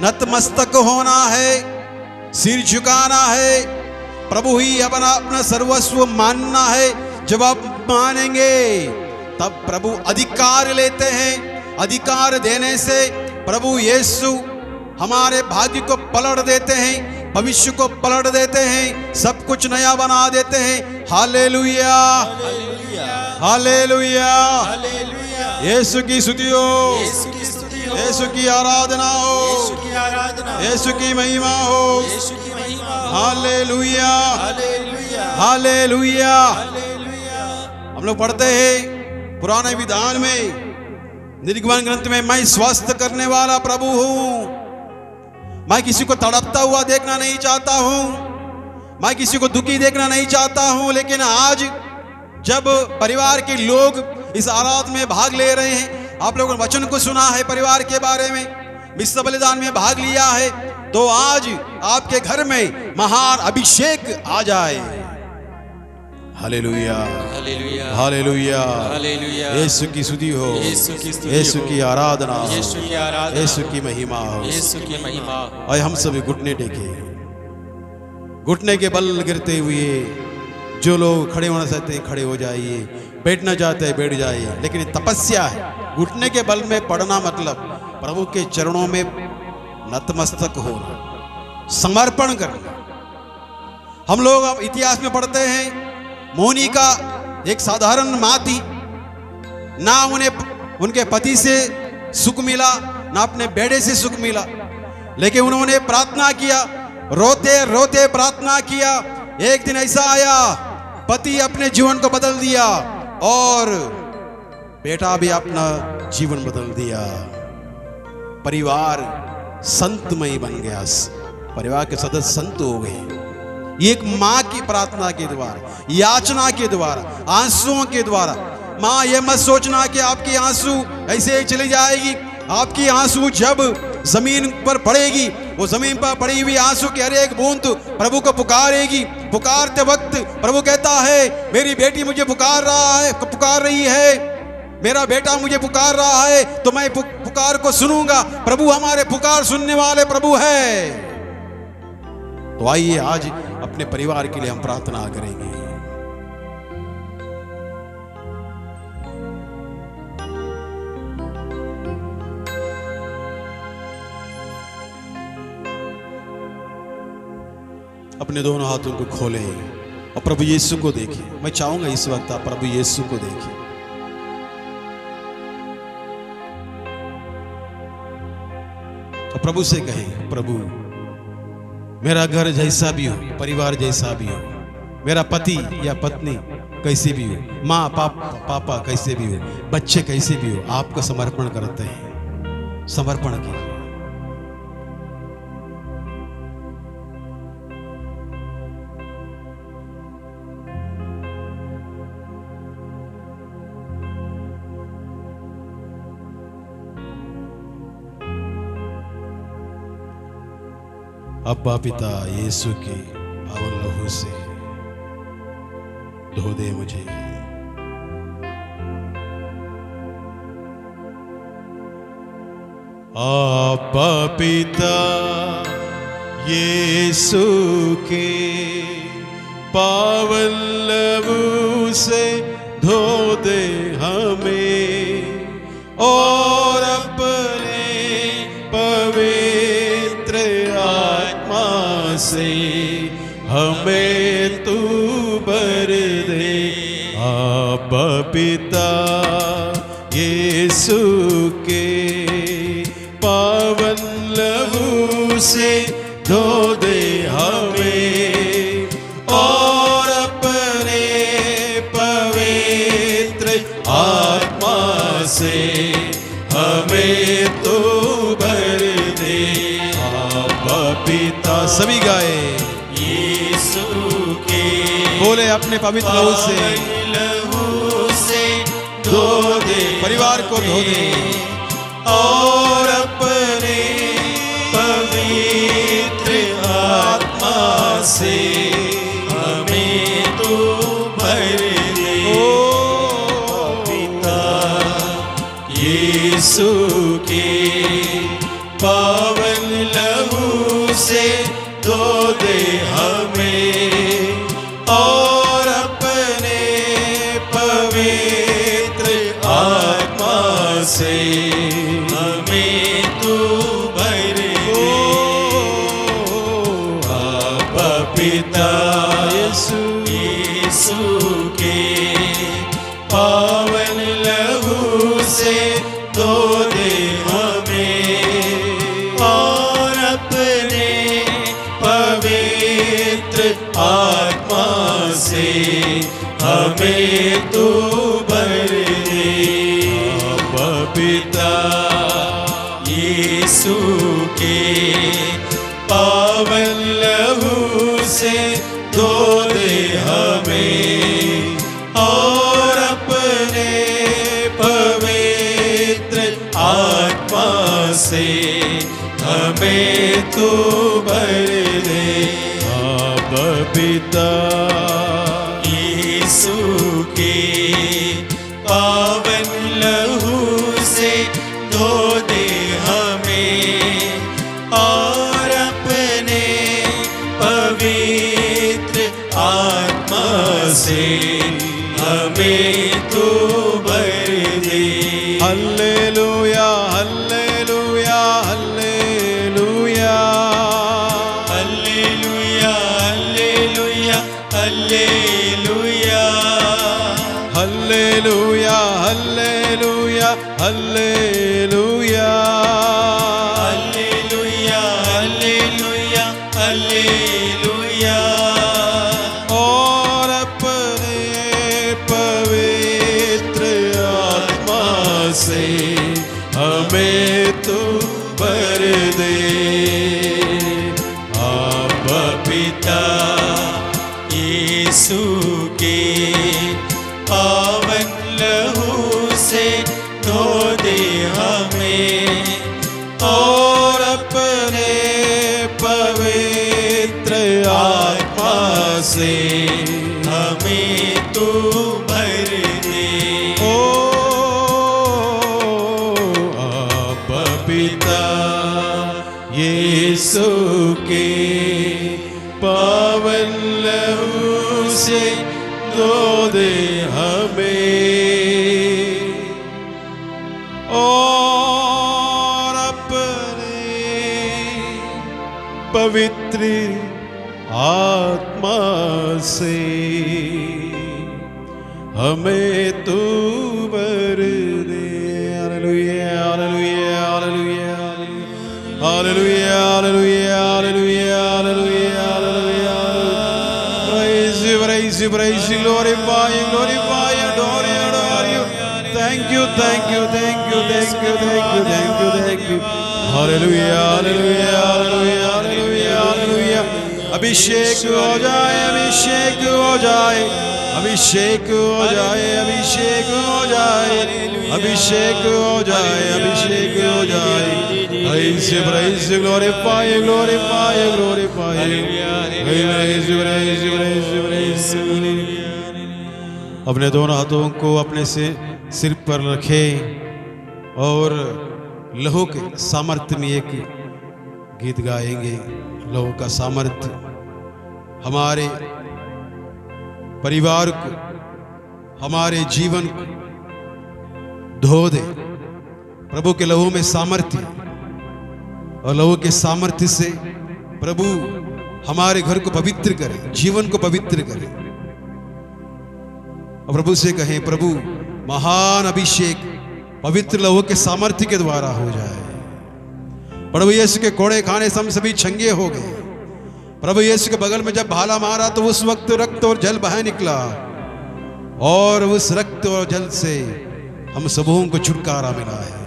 नतमस्तक होना है, सिर झुकाना है, प्रभु ही अपना सर्वस्व मानना है। जब आप मानेंगे तब प्रभु अधिकार लेते हैं। अधिकार देने से प्रभु यीशु हमारे भाग्य को पलट देते हैं, भविष्य को पलट देते हैं, सब कुछ नया बना देते हैं। Hallelujah hallelujah hallelujah. यीशु की स्तुति हो, यीशु की स्तुति हो, यीशु की आराधना हो, यीशु की आराधना, यीशु की महिमा हो। यीशु की महिमा हो। Hallelujah hallelujah hallelujah. हालेलुया। हम लोग पढ़ते हैं पुराने विधान में, निर्गमन ग्रंथ में, मैं स्वस्थ करने वाला प्रभु हूं, मैं किसी को तड़पता हुआ देखना नहीं चाहता हूं, मैं किसी को दुखी देखना नहीं चाहता हूं। लेकिन आज जब परिवार के लोग इस आराधना में भाग ले रहे हैं, आप लोगों ने वचन को सुना है, परिवार के बारे में विश्व बलिदान में भाग लिया है, तो आज आपके घर में महान अभिषेक आ जाए। Hallelujah hallelujah hallelujah hallelujah Yeshu की स्तुति हो, यीशु की स्तुति यीशु हो, की आराधना हो, यीशु की आराधना, यीशु की महिमा हो। यीशु की महिमा। और हम सभी घुटने टेके, घुटने के बल गिरते हुए जो लोग खड़े होना चाहते हैं खड़े हो जाइए, बैठना चाहते हैं बैठ जाइए। लेकिन ये तपस्या है, घुटने के बल में पड़ना मतलब प्रभु के चरणों में नतमस्तक होना, समर्पण करना। हम लोग अब इतिहास में पढ़ते हैं, मोनिका एक साधारण माँ थी, ना उन्हें उनके पति से सुख मिला ना अपने बेटे से सुख मिला, लेकिन उन्होंने प्रार्थना किया, रोते रोते प्रार्थना किया। एक दिन ऐसा आया, पति अपने जीवन को बदल दिया और बेटा भी अपना जीवन बदल दिया। परिवार संतमय बन गया, परिवार के सदस्य संत हो गए। एक माँ की प्रार्थना के द्वारा, याचना के द्वारा, आंसुओं के द्वारा। माँ ये मत सोचना कि आपकी आंसू ऐसे ही चली जाएगी। आपकी आंसू जब जमीन पर पड़ेगी, वो जमीन पर पड़ी हुई आंसू की हर एक बूंद प्रभु को पुकारेगी। पुकारते वक्त प्रभु कहता है, मेरी बेटी मुझे पुकार रहा है, पुकार रही है, मेरा बेटा मुझे पुकार रहा है, तो मैं पुकार को सुनूंगा। प्रभु हमारे पुकार सुनने वाले प्रभु है। तो आइए आज अपने परिवार के लिए हम प्रार्थना करेंगे। अपने दोनों हाथों को खोलें और प्रभु यीशु को देखें। मैं चाहूंगा इस वक्त आप प्रभु यीशु को देखें। तो प्रभु से कहें, प्रभु मेरा घर जैसा भी हो, परिवार जैसा भी हो, मेरा पति या पत्नी कैसे भी हो, माँ पापा कैसे भी हो, बच्चे कैसे भी हो, आपको समर्पण करते हैं। समर्पण कीजिए। अब्बा पिता यीशु के पावन लहू से धो दे मुझे। अब्बा पिता यीशु के पावन लहू से धो दे हमें और अपने पवित्र आत्मा से हमें तू भर दे। अब्बा पिता यीशु के पावन लहू से धो दे हमें और अपने पवित्र आत्मा से हमें तो भर दे। अब्बा पिता सभी गाए यीशु के बोले अपने पवित्र लहू से धो दे, परिवार को धो दे और अपने पवित्र आत्मा से हमें तो भर दे। ओ पिता यीशु के पावन लहू से धो दे हमें और अपने पवित्र आत्मा से हमें तू भर दे। अब्बा पिता यीशु के पावन लहू से धो दे हमें और अपने पवित्र आत्मा से हमें तू भर दे। अब्बा पिता यीशु के पावन लहू से धो दे हमें और अपने पवित्र आत्मा से हमें तू भर दे। अब्बा पिता पावन लहू से धो दे हमें और अपने पवित्र आत्मा से हमें तू भर दे। Hallelujah hallelujah hallelujah hallelujah hallelujah hallelujah hallelujah hallelujah hallelujah hallelujah hallelujah hallelujah. और अपने पवित्र आत्मा से हमें तू भर दे। आप पिता यीशु के पावन लहू से धो दे हमें और अपने पवित्र आत्मा से हमें तू भर दे। ओ आप पिता यीशु के पावन लहू से धो दे हमें और अपने पवित्र आत्मा से हमें तू भर दे। Hallelujah hallelujah hallelujah hallelujah hallelujah hallelujah hallelujah hallelujah. Praise you, praise you, praise you, glorify you, glorify you, adore you, adore you. Thank you, thank you, thank you, thank you, thank you, thank you, thank you. Hallelujah, hallelujah, hallelujah, hallelujah, hallelujah. अभिषेक हो जाए, अभिषेक हो जाए, अभिषेक हो जाए, अभिषेक हो जाए, अभिषेक हो जाए, अभिषेक हो जाए। Praise you, praise you, glorify you, glorify you, glorify you. Praise you, praise you, praise you, praise you. अपने दोनों हाथों को अपने से सिर पर रखे और लहू के सामर्थ्य में एक गीत गाएंगे। लहू का सामर्थ्य हमारे परिवार को, हमारे जीवन को धो दे। प्रभु के लहू में सामर्थ्य और लहू के सामर्थ्य से प्रभु हमारे घर को पवित्र करे, जीवन को पवित्र करे। और प्रभु से कहें, प्रभु महान अभिषेक पवित्र लहू के सामर्थ्य के द्वारा हो जाए। प्रभु यीशु के कोड़े खाने से हम सभी छंगे हो गए। प्रभु यीशु के बगल में जब भाला मारा तो उस वक्त रक्त और जल बह निकला और उस रक्त और जल से हम सबों को छुटकारा मिला है।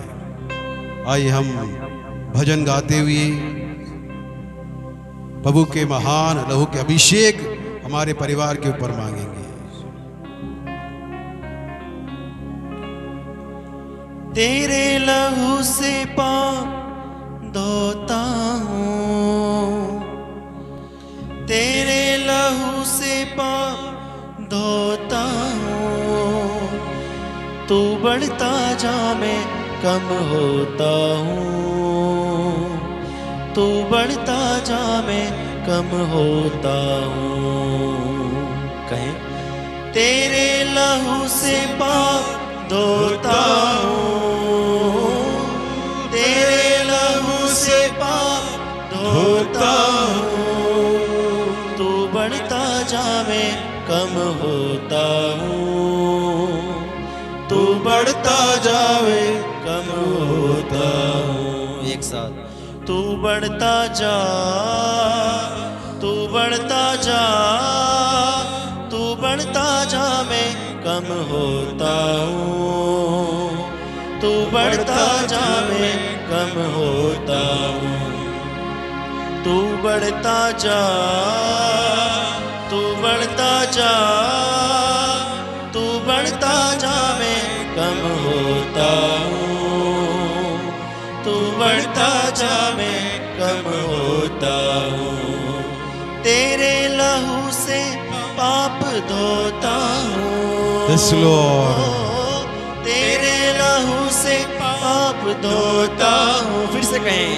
आइए हम भजन गाते हुए प्रभु के महान लहू के अभिषेक हमारे परिवार के ऊपर मांगेंगे। तेरे लहू से पाप धोता हूँ, तेरे लहू से पाप धोता हूँ। तू बढ़ता जा मैं कम होता हूँ, तू बढ़ता जा मैं कम होता हूँ। कहें, तेरे लहू से पाप धोता हूँ, तेरे लहू से पाप धोता हूँ। तू बढ़ता जा मैं कम होता हूँ, तू बढ़ता जावे कम होता हूँ। एक साथ, तू बढ़ता जा, तू बढ़ता जा, तू बढ़ता जा मैं कम होता हूँ, तू बढ़ता जा मैं कम होता हूँ। तू बढ़ता जा, तू बढ़ता जा, तू बढ़ता जा मैं कम होता हूँ, तू बढ़ता जा मैं कम होता हूँ। तेरे लहू से पाप धोता हूँ, Yes, Lord. धोता हूँ। फिर से कहें,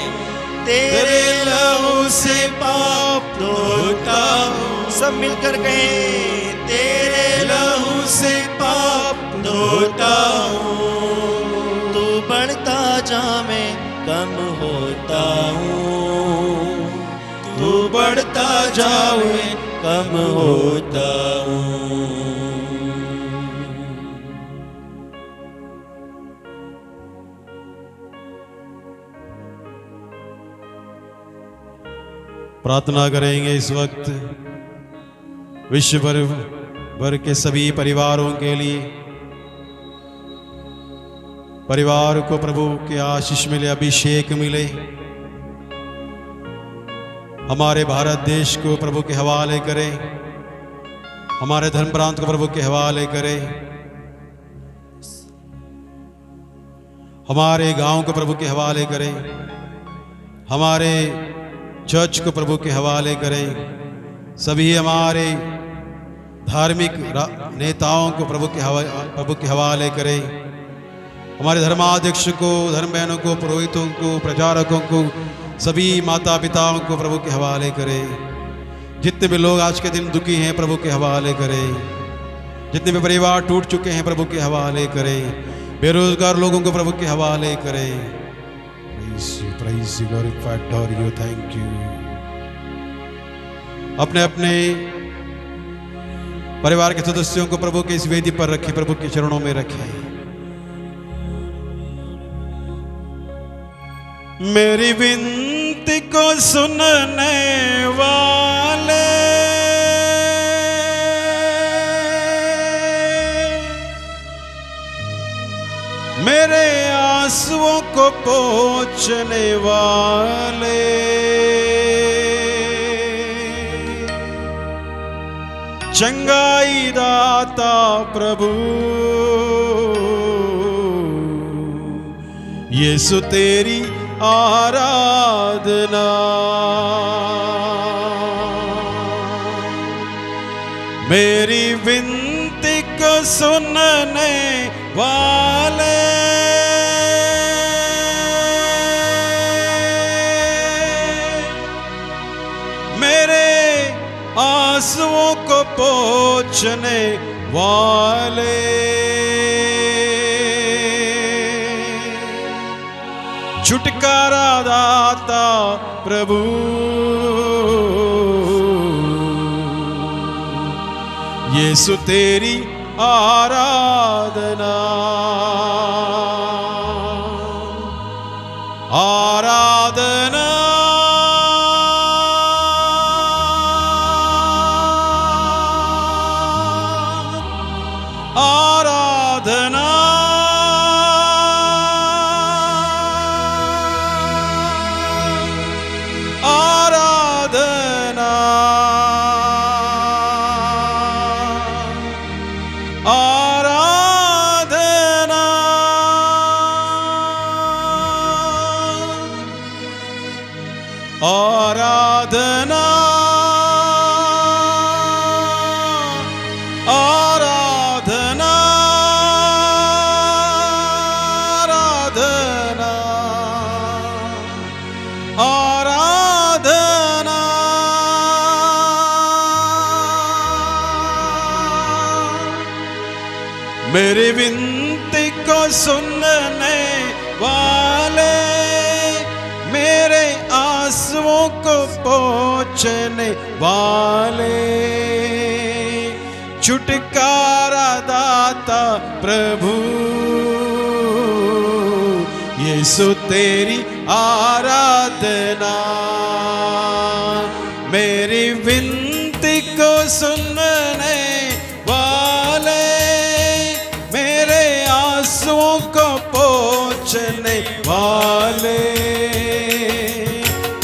तेरे लहू से पाप धोता हूँ। सब मिलकर कहें, तेरे लहू से पाप धोता हूँ। तू बढ़ता जा मैं कम होता हूँ। तू बढ़ता जावे कम होता हूँ। प्रार्थना करेंगे इस वक्त विश्व भर के सभी परिवारों के लिए। परिवार को प्रभु के आशीष मिले, अभिषेक मिले। हमारे भारत देश को प्रभु के हवाले करें, हमारे धर्म प्रांत को प्रभु के हवाले करें, हमारे गांव को प्रभु के हवाले करें, हमारे चर्च को प्रभु के हवाले करें, सभी हमारे धार्मिक नेताओं को प्रभु के हवाले करें, हमारे धर्माध्यक्ष को, धर्म बहनों को, पुरोहितों को, प्रचारकों को, सभी माता पिताओं को प्रभु के हवाले करें। जितने भी लोग आज के दिन दुखी हैं प्रभु के हवाले करें, जितने भी परिवार टूट चुके हैं प्रभु के हवाले करें, बेरोजगार लोगों को प्रभु के हवाले करें। Praise you, glorify, adore you, thank you। अपने अपने परिवार के सदस्यों को प्रभु के इस वेदी पर रखें, प्रभु के चरणों में रखें। मेरी विनती को सुनने वाले, मेरे आंसुओं को पोंछने वाले, चंगाई दाता प्रभु यीशु तेरी आराधना। मेरी विनती को सुनने वाले, मेरे आंसुओं को पोंछने वाले, छुटकारा दाता प्रभु यीशु तेरी आराधना। आराधना आराधना आराधना आराधना आराधना आराधना आराधना मेरी विनती को सुनने वाले, मेरे आंसुओं को पोंछने वाले, छुटकारा दाता प्रभु यीशु तेरी आराधना। मेरी विनती को सुनने वाले, मेरे आंसुओं को पोंछने वाले,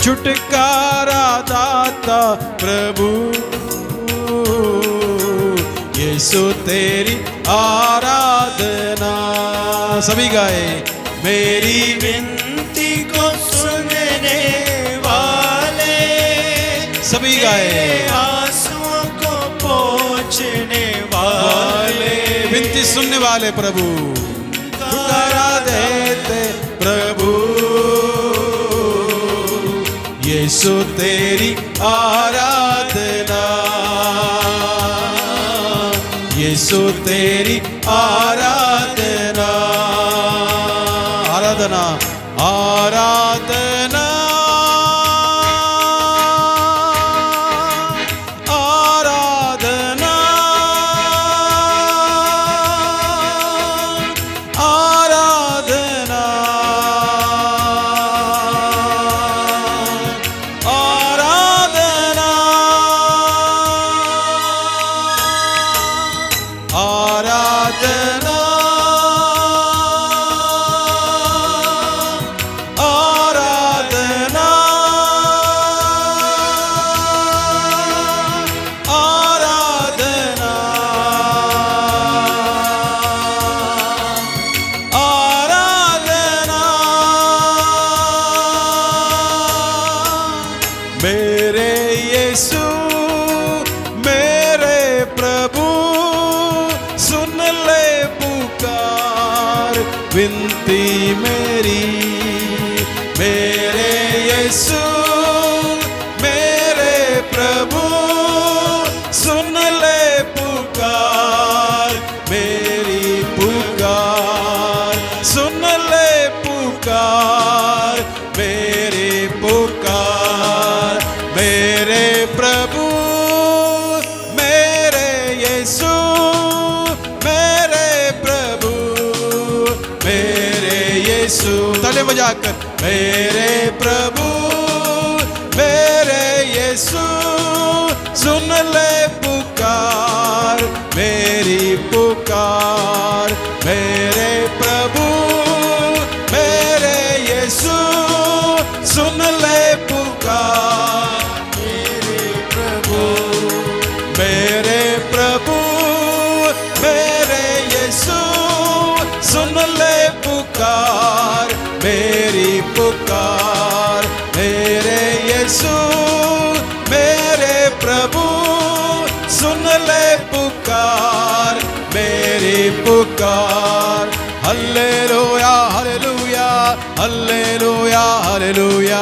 छुटकारा दाता प्रभु यीशु तेरी आराधना। सभी गाए, मेरी विनती को सुनने वाले, सभी गाए, आंसुओं को पोंछने वाले, विनती सुनने वाले प्रभु, छुटकारा देते प्रभु यीशु तेरी आराधना, यीशु तेरी आराधना, आराधना आराधना आराधना आराधना आराधना आराधना आराधना आराधना आराधना मेरे यीशु मेरे प्रभु सुन ले पुकार विनती मेरी, मेरे यीशु मेरे प्रभु सुन ले पुकार मेरी पुकार, सुन ले पुकार मेरी पुकार, मेरे प्रभु मेरे यीशु मेरे प्रभु मेरे यीशु, ताली बजाकर मेरे प्रभु मेरे यीशु सुन ले पुकार मेरी पुकार, मेरे प्रभु मेरे यीशु सुन ले पुकार मेरे प्रभु, मेरे प्रभु मेरे यीशु सुन ले पुकार मेरी पुकार, मेरे यीशु मेरे प्रभु सुन ले पुकार मेरी पुकार। Hallelujah hallelujah hallelujah hallelujah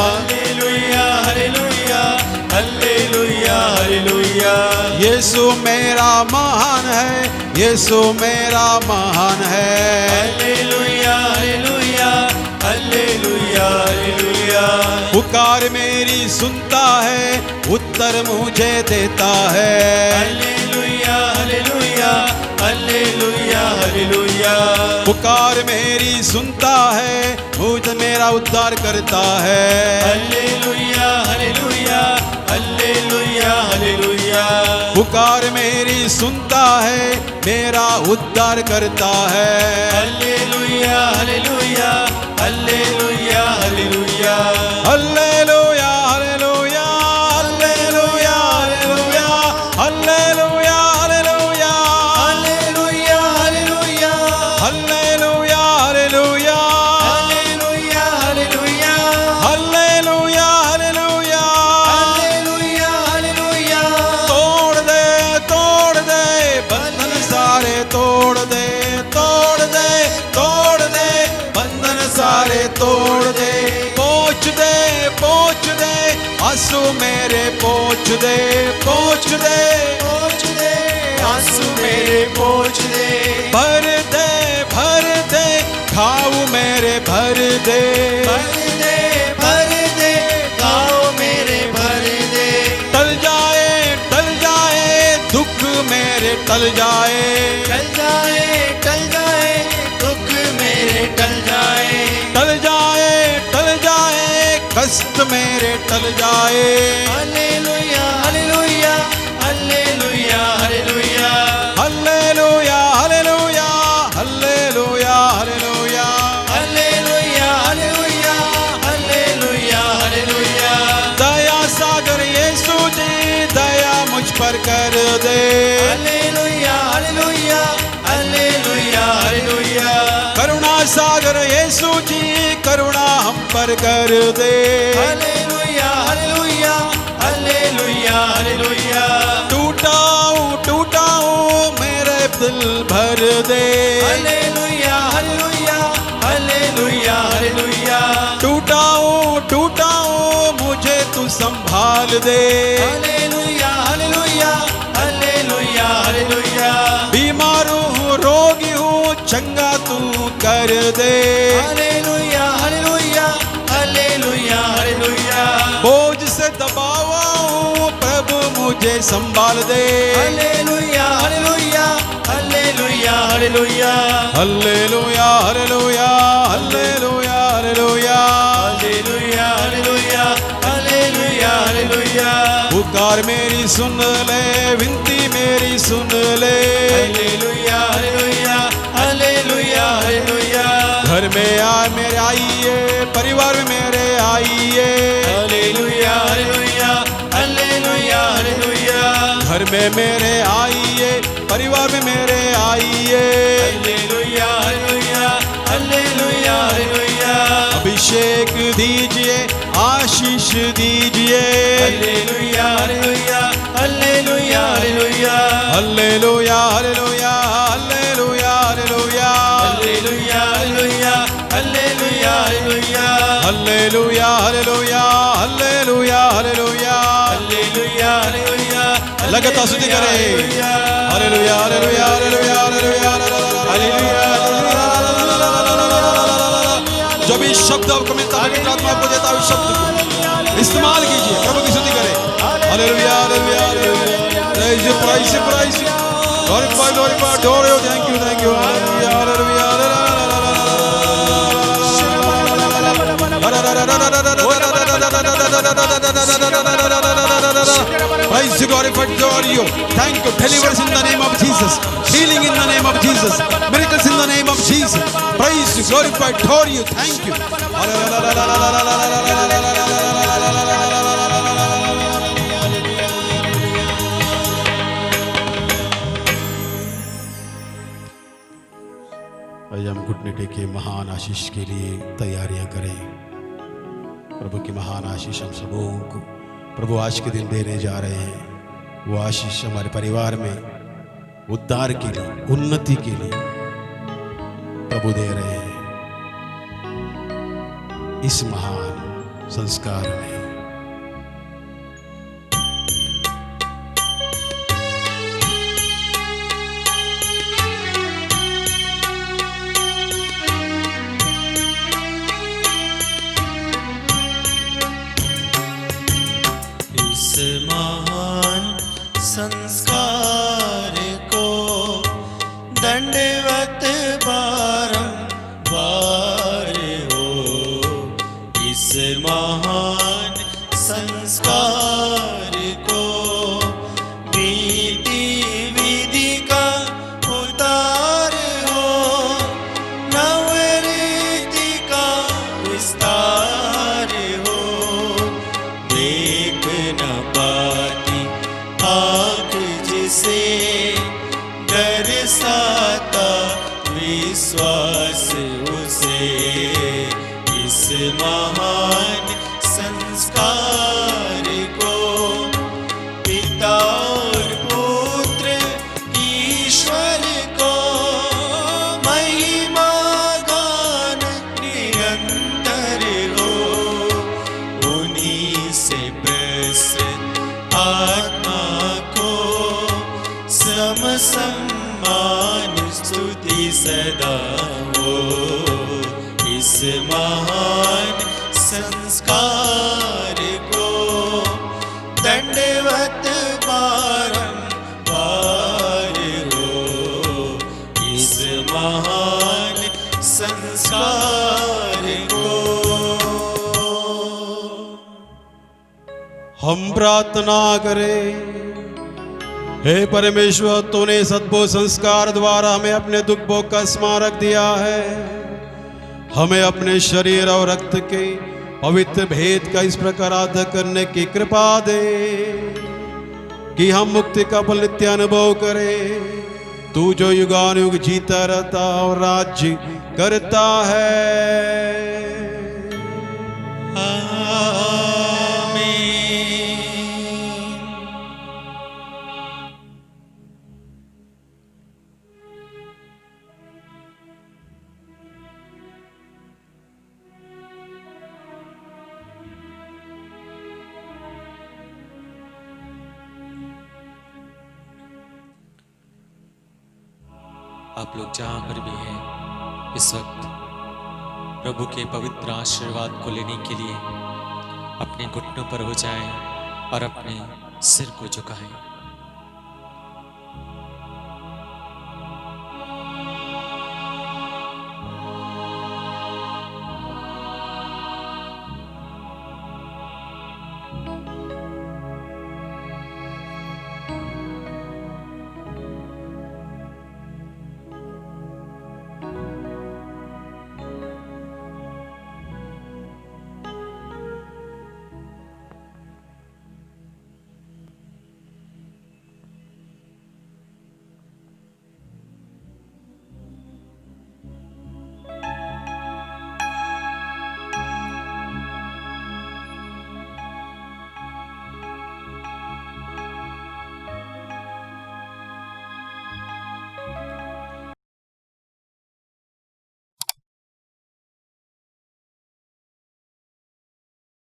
hallelujah hallelujah hallelujah hallelujah. Yeshu मेरा महान है, यीशु मेरा महान है। Hallelujah hallelujah hallelujah hallelujah. पुकार मेरी सुनता है, उत्तर मुझे देता है। Hallelujah hallelujah hallelujah hallelujah. पुकार मेरी सुनता है, मुझ मेरा उद्धार करता है। Hallelujah hallelujah hallelujah hallelujah. पुकार मेरी सुनता है, मेरा उद्धार करता है। Hallelujah hallelujah hallelujah hallelujah. Hallelujah hallelujah hallelujah hallelujah hallelujah hallelujah hallelujah hallelujah hallelujah hallelujah hallelujah hallelujah hallelujah hallelujah hallelujah. तोड़ दे बंधन सारे तोड़ दे तोड़ दे तोड़ दे बंधन सारे तोड़ दे। पहुँच दे आंसू मेरे पहुँच दे पहुँच दे पहुँच दे आंसू मेरे पहुँच दे। भर दे खाऊ मेरे भर दे भर दे गाओ मेरे भर दे। टल जाए दुख मेरे टल जाए टल जाए दुख मेरे टल जाए। कष्ट मेरे टल जाए। Hallelujah hallelujah hallelujah hallelujah. Hallelujah hallelujah hallelujah hallelujah hallelujah hallelujah hallelujah hallelujah. दया सागर यीशु जी दया मुझ पर कर दे। Hallelujah hallelujah hallelujah hallelujah. करुणा सागर यीशु जी करुणा हम पर कर दे। Hallelujah hallelujah hallelujah hallelujah. टूटा हूँ मेरे दिल भर दे। हालेलुया हालेलुया हालेलुया संभाल दे। Hallelujah hallelujah hallelujah hallelujah. बीमार हूँ रोगी हूँ चंगा तू कर दे। Hallelujah hallelujah hallelujah hallelujah. बोझ से दबा हुआ हूँ प्रभु मुझे संभाल दे। Hallelujah hallelujah hallelujah hallelujah. Hallelujah hallelujah hallelujah hallelujah. Hallelujah hallelujah hallelujah hallelujah. पुकार मेरी सुन ले विनती मेरी सुन ले। Hallelujah hallelujah hallelujah hallelujah. घर में आ मेरे आइए परिवार में मेरे आइए। Hallelujah hallelujah hallelujah hallelujah. घर में मेरे आइए परिवार में मेरे आइए। Hallelujah hallelujah hallelujah hallelujah. अभिषेक दीजिए आशीष दीजिए। Hallelujah hallelujah hallelujah hallelujah. Hallelujah hallelujah hallelujah hallelujah. Hallelujah hallelujah hallelujah hallelujah. Hallelujah hallelujah hallelujah hallelujah. Hallelujah hallelujah लगातार स्तुति करें। Hallelujah hallelujah hallelujah hallelujah hallelujah. जो भी शब्द आपको मिलता है पवित्र आत्मा आपको देता है उस शब्द को इस्तेमाल कीजिए प्रभु की स्तुति करें। Hallelujah hallelujah hallelujah. praise you praise you praise you glorify glorify adore you thank you hallelujah hallelujah praise you glorify adore you thank you deliverance in the name of Jesus healing in the name of Jesus miracles in the name of Jesus praise you glorify adore you thank you हम घुटने टेके महान आशीष के लिए तैयारियां करें। प्रभु की महान आशीष हम सबों को प्रभु आज के दिन देने जा रहे हैं। वो आशीष हमारे परिवार में उद्धार के लिए उन्नति के लिए प्रभु दे रहे हैं इस महान संस्कार में। महान संस्कार को दंडवत बारंबार हो। इस महान संस्कार को रीति विधि का उतार हो। नवरीति का विस्तार हो। देख न पाती आँख जिसे दर्शाता विश्वास उसे। इस महान संस्कार को पिता और पुत्र ईश्वर को महिमा गान निरंतर हो। उन्हीं से आत्मा को सम्मान स्तुति सदा हो। इस महान संस्कार को दंडवत बारंबार हो। इस महान संस्कार को हम प्रार्थना करें। हे परमेश्वर तूने सद्बोध संस्कार द्वारा हमें अपने दुख भोग का स्मारक दिया है। हमें अपने शरीर और रक्त के पवित्र भेद का इस प्रकार आदर करने की कृपा दे कि हम मुक्ति का फल नित्य अनुभव करें। तू जो युगानुयुग जीता रहता और राज्य करता है। आप लोग जहां पर भी हैं इस वक्त प्रभु के पवित्र आशीर्वाद को लेने के लिए अपने घुटनों पर हो जाएं और अपने सिर को झुकाएं।